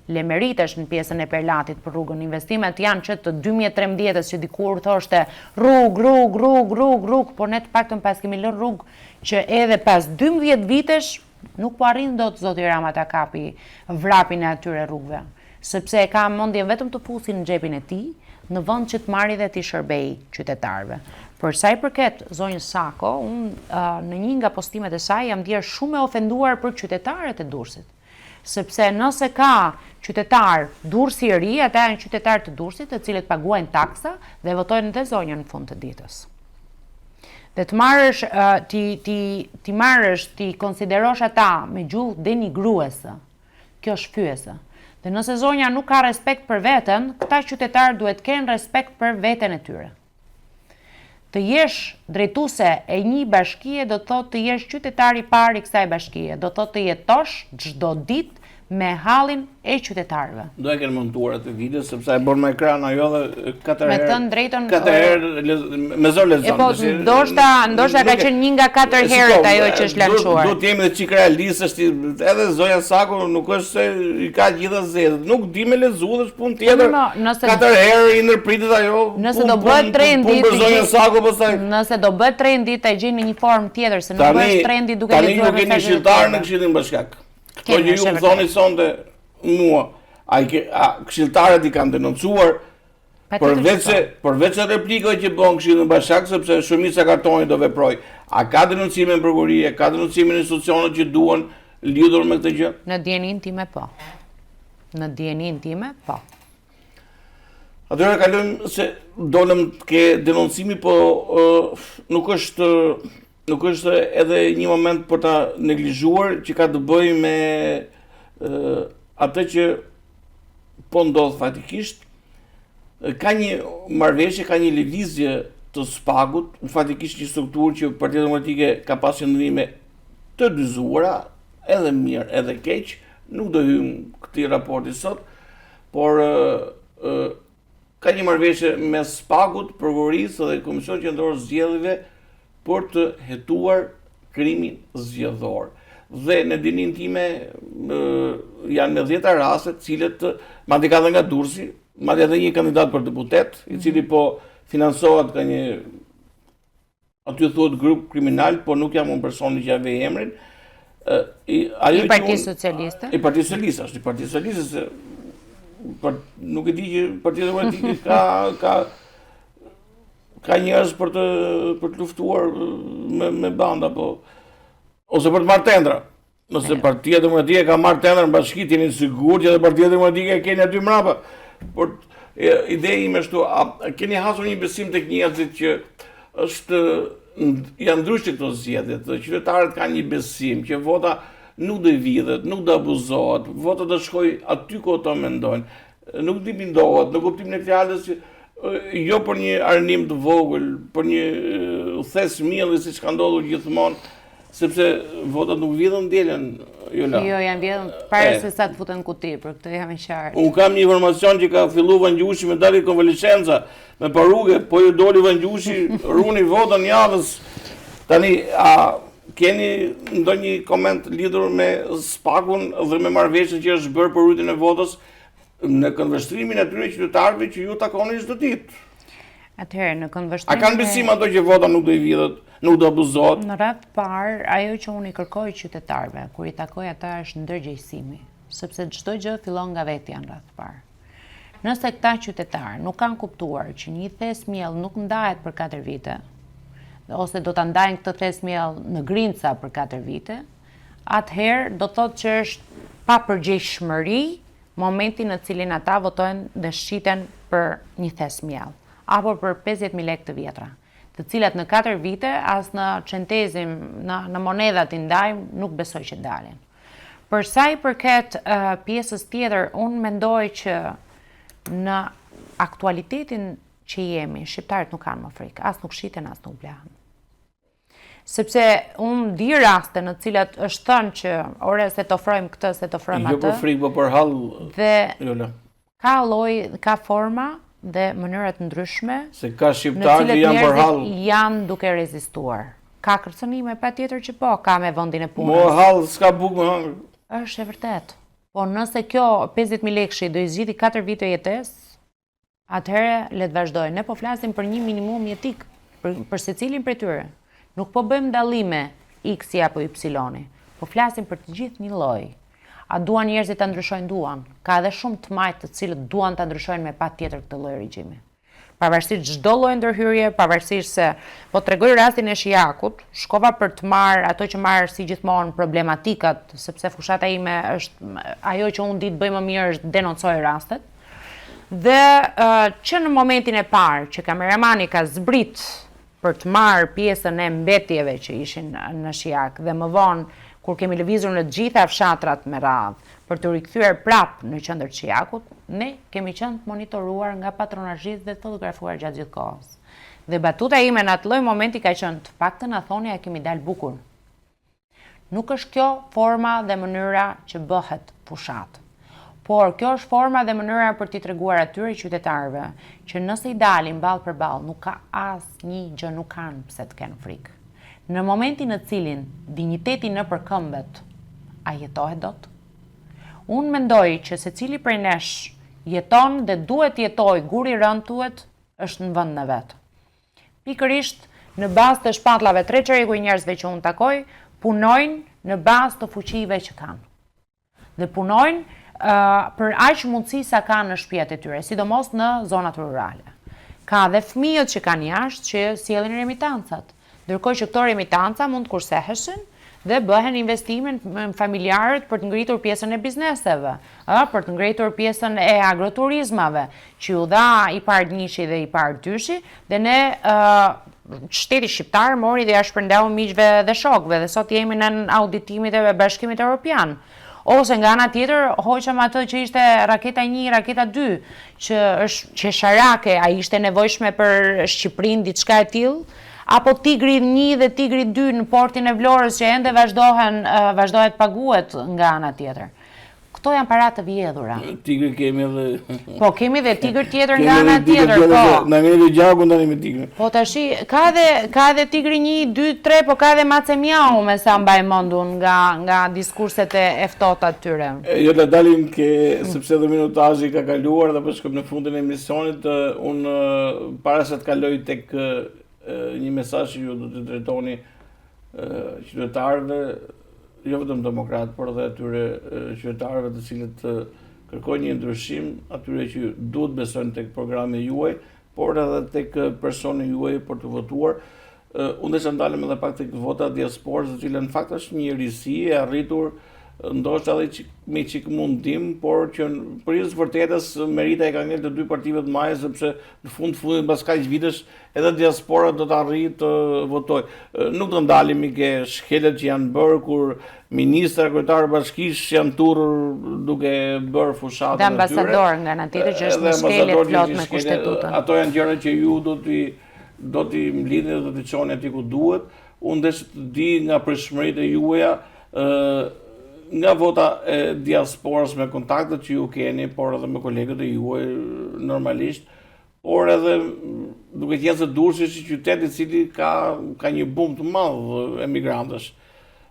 lemeritesh në pjesën e Perlatit për rrugën. Investimet janë që të 2013-s që dikur thoshte rrugë, por ne të paktën pas kemi lënë rrugë që edhe pas 12 vitesh nuk po arrin dot zoti Rama ta kapi vrapin e atyre rrugëve. sepse e ka mendjen vetëm të fusi në xhepin e tij, në vend që të marrë dhe të shërbej qytetarëve. Për sa i përket zonjës Sako, unë në një nga postimet e saj jam ndier shumë e ofenduar për qytetarët e Durrësit. Sepse nëse ka qytetar Durrësi i ri, ata janë qytetarë të Durrësit, të cilët paguajnë taksa dhe votojnë dhe zonjën në fund të ditës. Dhe ti konsiderosh ata me gjuhë denigruese, kjo është fyese. Dhe nëse zonja nuk ka respekt për veten, këta qytetarë duhet kenë respekt për veten e tyre. Të jesh drejtuese e një bashkie do të thotë të jesh qytetar i parë i kësaj bashkie, do të thotë të jetosh çdo ditë me hallin e qytetarëve. Do e kenë montuar atë video sepse e bën me ekran ajo dhe 4 herë. Me thënë drejtën, 4 herë me zor lezon. Po ndoshta ka qenë një nga 4 herët ajo që është lançuar. Do të jemi dhe çik realist, është edhe zonja Sako nuk është se i ka gjitha zezët. Nuk di me lezu dhe është punë tjetër. 4 herë i ndërpritet ajo. Nëse do bëhet trendi për zonjën Sako pastaj. Nëse do bëhet trendi ta gjejnë në një formë tjetër, se nuk bëhet trendi duke lezuar. Tani nuk keni shqiptar në Këshillin Bashkiak. Këto që ju më thoni sonte mua, këshilltarët i kanë denoncuar përveç se replikave që bën Këshilli Bashkiak, sepse shumica kartoni do veproj. A ka denoncime në prokurori, ka denoncime në institucionet që duan lidhur me këtë gjë? Në dijenin time po. Në dijenin time po. Atëherë kalojmë se dolëm ke denoncimi, po nuk është edhe një moment për ta neglizhuar që ka të bëjë me atë që po ndodh fatikisht. Ka një marrëveshje, ka një lëvizje të spagut, fatikisht një strukturë që Partia Demokratike ka pas qëndrime të dyzuara, edhe mirë, edhe keq. Nuk do hym këtij raporti sot, por ka një marrëveshje mes spagut, prokurorisë dhe Komisionit Qendror Zgjedhjeve për të hetuar krimin zgjedhor. Dhe në dinin time janë me 10 raste, cilët madje ka dhe nga Durrësi, madje edhe një kandidat për deputet, i cili po financohet ka një, aty thuhet grup kriminal, po nuk jam unë personi që javë emrin. I Partisë Socialiste? I Partisë Socialiste, është i Partisë Socialiste, nuk e di që Partia Demokratike ka njerëz për të luftuar me banda, ose për të marrë tendra. Nëse Partia Demokratike ka marrë tendra në bashki, jeni sigurt që edhe Partia Demokratike keni aty mbrapa. Por ideja ime është, keni hasur një besim tek njerëzit që janë ndryshe këto zgjedhje, të qytetarët kanë një besim që vota nuk do i vidhet, nuk do abuzohet, vota do shkoj aty ku ata mendojnë, nuk do bindohet, në kuptimin e fjalës që jo për një arnim të vogël, për një thes mielli siç ka ndodhur gjithmonë, sepse votat nuk vjedhen dielën. Jo, janë vjedhën para se sa të futen kuti, për këtë jam e qartë. Unë kam një informacion që ka filluar Vangjushi me dalë konvalescenca, me paruke, po ju doli Vangjushi, runi votën javës. Tani, a keni ndonjë koment lidhur me spakun dhe me marrëveshjen që është bërë për rritjen e votës në këndvështrimin e atyre qytetarëve që ju takoni çdo ditë? Atëherë, në këndvështrimin a kanë besim ato që vota nuk do i vidhet, nuk do abuzohet? Në radhë parë, ajo që unë i kërkoj qytetarëve, kur i takoj ata është ndërgjegjësimi, sepse çdo gjë fillon nga vetja në radhë parë. Nëse këta qytetarë nuk kanë kuptuar që një thes miell nuk ndahet për 4 vite, ose do ta ndajnë këtë thes miell në grinca për 4 vite, atëherë do thotë që është papërgjegjshmëri momentin në cilin ata votojnë dhe shiten për një thes miell, apo për 50.000 lekë të vjetra, të cilat në 4 vite, as në centezim, në monedha të ndajmë, nuk besoj që dalin. Për sa i përket pjesës tjetër, unë mendoj që në aktualitetin që jemi, shqiptarët nuk kanë më frikë, as nuk shiten, as nuk blahen. Sepse unë di raste në cilat është thënë që ore se të ofrojmë këtë, se të ofrojmë atë. Jo për frikë, po për hall. Dhe ka lloj, ka forma dhe mënyrat ndryshme se ka shqiptarë që janë për hall. Janë duke rezistuar. Ka kërcënime patjetër që po, ka me vendin e punës. Mo hall s'ka bukë më hangër. Është e vërtet. Po nëse kjo 50.000 lekë do i zgjidhi 4 vite jetesë, atëherë le të vazhdojë. Ne po flasim për një minimum jetik për secilin prej tyre. Nuk po bëjmë dallime X apo Y, po flasim për të gjithë një lloj. A duan njerëzit të ndryshojnë? Duan. Ka edhe shumë të majtë të cilët duan të ndryshojnë me patjetër këtë lloj regjimi. Pavarësisht çdo lloj ndërhyrje, pavarësisht se po tregoj rastin e Shijakut, shkova për të marrë ato që marr si gjithmonë problematikat, sepse fushata ime është ajo që unë di të bëj më mirë është denoncoj rastet. Dhe që në momentin e parë që kameramani ka zbrit për të marrë pjesën e mbetjeve që ishin në Shijak dhe më vonë kur kemi lëvizur në gjitha fshatrat me radhë për të rikthyer prapë në qendër të Shijakut, ne kemi qenë të monitoruar nga patronazhistë dhe fotografuar gjatë gjithë kohës. Dhe batuta ime në atë lloj momenti ka qenë të paktën na thoni a kemi dalë bukur. Nuk është kjo forma dhe mënyra që bëhet fushat. Por kjo është forma dhe mënyra për t'i treguar atyre qytetarëve që nëse i dalin ballë për ballë, nuk ka asnjë gjë, nuk kanë pse të kenë frikë. Në momentin në cilin dinjiteti në përkëmbet, a jetohet dot? Unë mendoj që secili prej nesh jeton dhe duhet jetoj guri rënd tuhet është në vend në vet. Pikërisht në bazë të shpatllave treçeriku i njerëzve që unë takoj, punojnë në bazë të fuqive që kanë. Dhe punojnë për aq mundësi sa kanë në shtëpiat e tyre, sidomos në zonat rurale. Ka dhe fëmijët që kanë jashtë që sjellin remitancat. Ndërkohë që këto remitanca mund të kurseheshin dhe bëhen investime familjarët për të ngritur pjesën e bizneseve, për të ngritur pjesën e agroturizmave, që u dha i parë njëshi dhe i parë dyshi, dhe ne shteti shqiptar mori dhe ja shpërndau miqve dhe shokëve, dhe sot jemi në auditimit e Bashkimit Evropian. Ose nga ana tjetër, hoqëm atë që ishte raketa 1, raketa 2, që është qesharake, a ishte nevojshme për Shqipërinë diçka e tillë, apo Tigri 1 dhe Tigri 2 në portin e Vlorës që ende vazhdohet paguhet nga ana tjetër. Këto janë para të vjedhura. Tigri kemi edhe... Po, kemi dhe tigër tjetër nga ana tjetër, po. Na ngeni dhe gjaku ndani me tigrin. Po tashi, ka edhe Tigri 1, 2, 3, po ka edhe Macemiau, me sa mbaj mendun nga diskurset e ftohta të tyre. Jo të dalim sepse dhe minutazhi ka kaluar dhe po shkojmë në fundin e emisionit, unë para se të kaloj tek një mesazh që ju do të drejtoni qytetarëve, jo vetëm demokratë, por edhe atyre qytetarëve të cilët kërkojnë një ndryshim, atyre që duhet besojnë tek programi juaj, por edhe tek personi juaj për të votuar. Unë desha ndalem edhe pak tek vota diasporës, e cila në fakt është një risi e arritur ndoshta edhe me çik mundim, por që për hir të vërtetës merita e ka ngel të dy partive të mëdha, sepse në fundit pas kaq vitesh edhe diaspora do të arrijë të votojë. Nuk do ndalemi ke shkelet që janë bërë kur ministra, kryetarë bashkisë janë turrur duke bërë fushatën e tyre. Dhe ambasador nga ana tjetër që është në shkelje plot me kushtetutën. Ato janë gjëra që ju do t'i mblidhni dhe do t'i çoni aty ku duhet. Unë desh të di nga pritshmëritë e juaja, nga vota e diasporës me kontaktet që ju keni, por edhe me kolegët e juaj normalisht, por edhe duke qenë se Durrësi është qytet i cili ka një bum të madh emigrantësh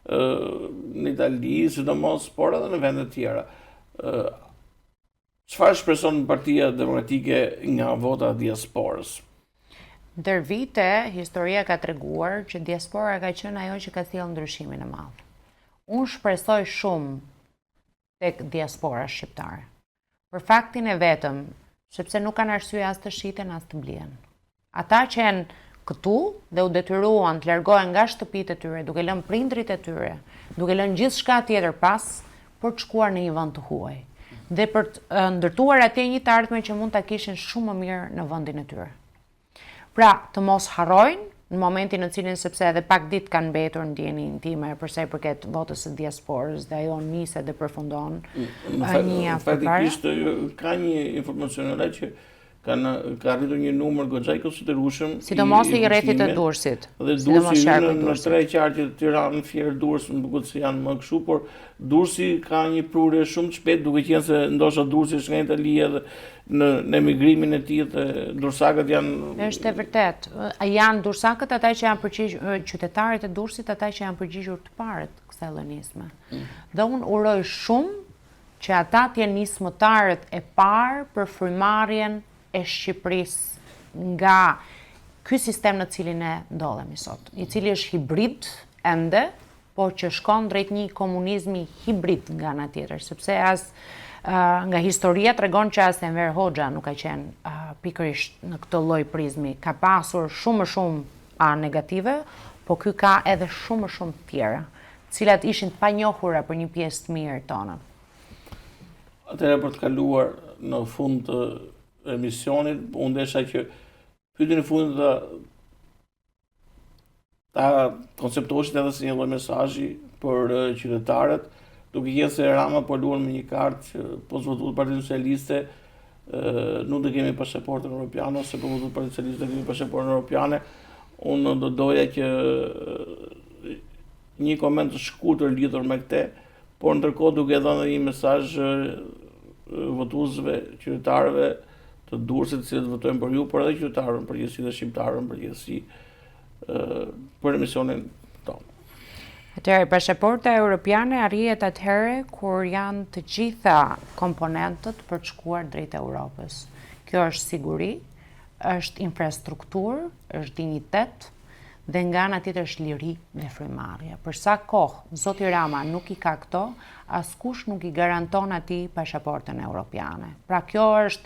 në Itali, sidomos, por edhe në vende të tjera. Çfarë shpreson Partia Demokratike nga vota e diasporës? Ndër vite, historia ka treguar që diaspora ka qenë ajo që ka sjellë ndryshimin e madh. Unë shpresoj shumë tek diaspora shqiptare. Për faktin e vetëm, sepse nuk kanë arsye as të shiten as të blien. Ata që janë këtu dhe u detyruan të largohen nga shtëpitë e tyre, duke lënë prindrit e tyre, duke lënë gjithçka tjetër pas, për të shkuar në një vend të huaj. Dhe për të ndërtuar atje një të ardhme që mund ta kishin shumë më mirë në vendin e tyre. Pra, të mos harrojnë në momentin në cilin, sepse edhe pak ditë kanë mbetur ndjenin time për sa i përket votës së diasporës dhe ajo niset dhe përfundon një javë përpara. Faktikisht ka një informacion që ka arritur një numër goxha i konsiderueshëm, sidomos i rrethit të Durrësit. Dhe Durrësi në tre qarqe të Tiranë, Fier, Durrës, më duket se janë më kështu, por Durrësi ka një prurje shumë të shpejtë, duke qenë se ndoshta Durrësi është nga Italia dhe në emigrimin e tij të dursakët janë... Është e vërtet. Janë dursakët ata që janë përgjigjur, qytetarët e Durrësit ata që janë përgjigjur të parët kësaj llojnisme. Dhe unë uroj shumë që ata të jenë nismëtarët e parë për frymarrjen e Shqipërisë nga ky sistem në cilin e ndodhemi sot, i cili është hibrid ende, po që shkon drejt një komunizmi hibrid nga ana tjetër, sepse nga historia tregon që as Enver Hoxha nuk ka qenë pikërisht në këtë lloj prizmi. Ka pasur shumë më shumë negative, po ky ka edhe shumë më shumë të tjera, cilat ishin të panjohura për një pjesë të mirë tonë. Atëherë për të kaluar në fund të emisionit, unë desha që pyetjen e fundit ta konceptoheshit edhe si një lloj mesazhi për qytetarët, duke qenë se Rama po luan me një kartë që po zvotuat Partinë Socialiste, nuk do kemi pasaportën europiane, ose po votuat Partinë Socialiste do kemi pasaportën europiane. Unë do doja që një koment të shkurtër lidhur me këtë, por ndërkohë duke dhënë një mesazh votuesve, qytetarëve të Durrësit, që votojnë për ju, por edhe qytetarëve në përgjithësi dhe shqiptarëve në përgjithësi për emisionin tonë. Atëherë, pasaporta europiane arrihet atëherë kur janë të gjitha komponentët për të shkuar drejt Europës. Kjo është siguri, është infrastrukturë, është dinjitet, dhe nga ana tjetër është liri dhe frymëmarrje. Për sa kohë zoti Rama nuk i ka këto, askush nuk i garanton atij pasaportën europiane. Pra kjo është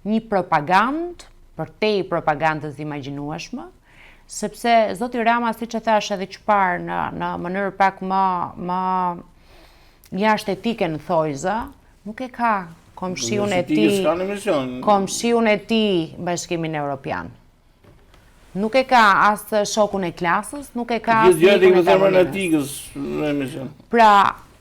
një propagandë, përtej propagandës imagjinueshme, sepse zoti Rama, siç e thash edhe çfarë në mënyrë pak më jashtë etike në thojza, nuk e ka komshiun e tij Bashkimin Evropian. Nuk e ka as shokun e klasës, nuk e ka as Pra,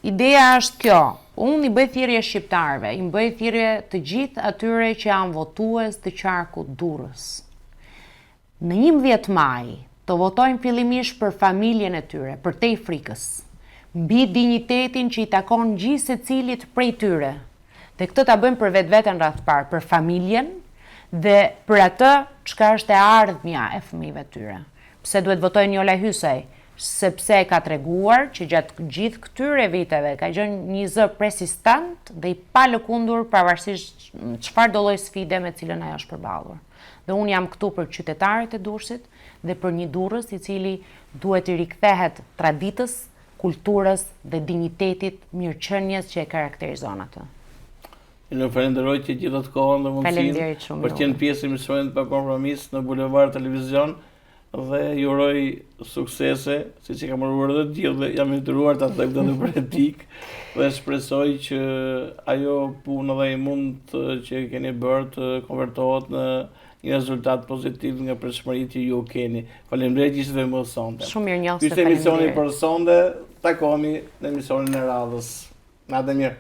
ideja është kjo. Unë i bëj thirrje shqiptarëve, i bëj thirrje të gjithë atyre që janë votues të qarkut Durrës. Në 11 maj të votojnë fillimisht për familjen e tyre, për tej frikës, mbi dinjitetin që i takon gjithë secilit prej tyre. Dhe këtë ta bëjmë për vetveten rreth parë, për familjen dhe për atë çka është e ardhmja e fëmijëve të tyre. Pse duhet votojnë Njola Hysej? Sepse ka treguar që gjatë gjithë këtyre viteve ka qenë një zë persistent dhe i palëkundur pavarësisht çfarë do lloj sfide me cilën ajo është përballur. Dhe unë jam këtu për qytetarët e Durrësit dhe për një Durrës i cili duhet të rikthehet traditës, kulturës dhe dinjitetit, mirëqenies që e karakterizon atë. Ju falenderoj që gjithë atë kohën dhe mundësinë për të qenë pjesë e emisionit Pa Kompromis në Bulevard Televizion dhe ju uroj suksese, siç e kam uruar edhe të gjithë dhe jam i detyruar ta them këtë për etik dhe shpresoj që ajo punë dhe i mund që keni bërë të konvertohet në një rezultat pozitiv nga pritshmëritë që ju keni. Faleminderit që ishte me sonte. Shumë mirë njohse. Ky është emisioni për sonde, takohemi në emisionin e radhës. Natë mirë.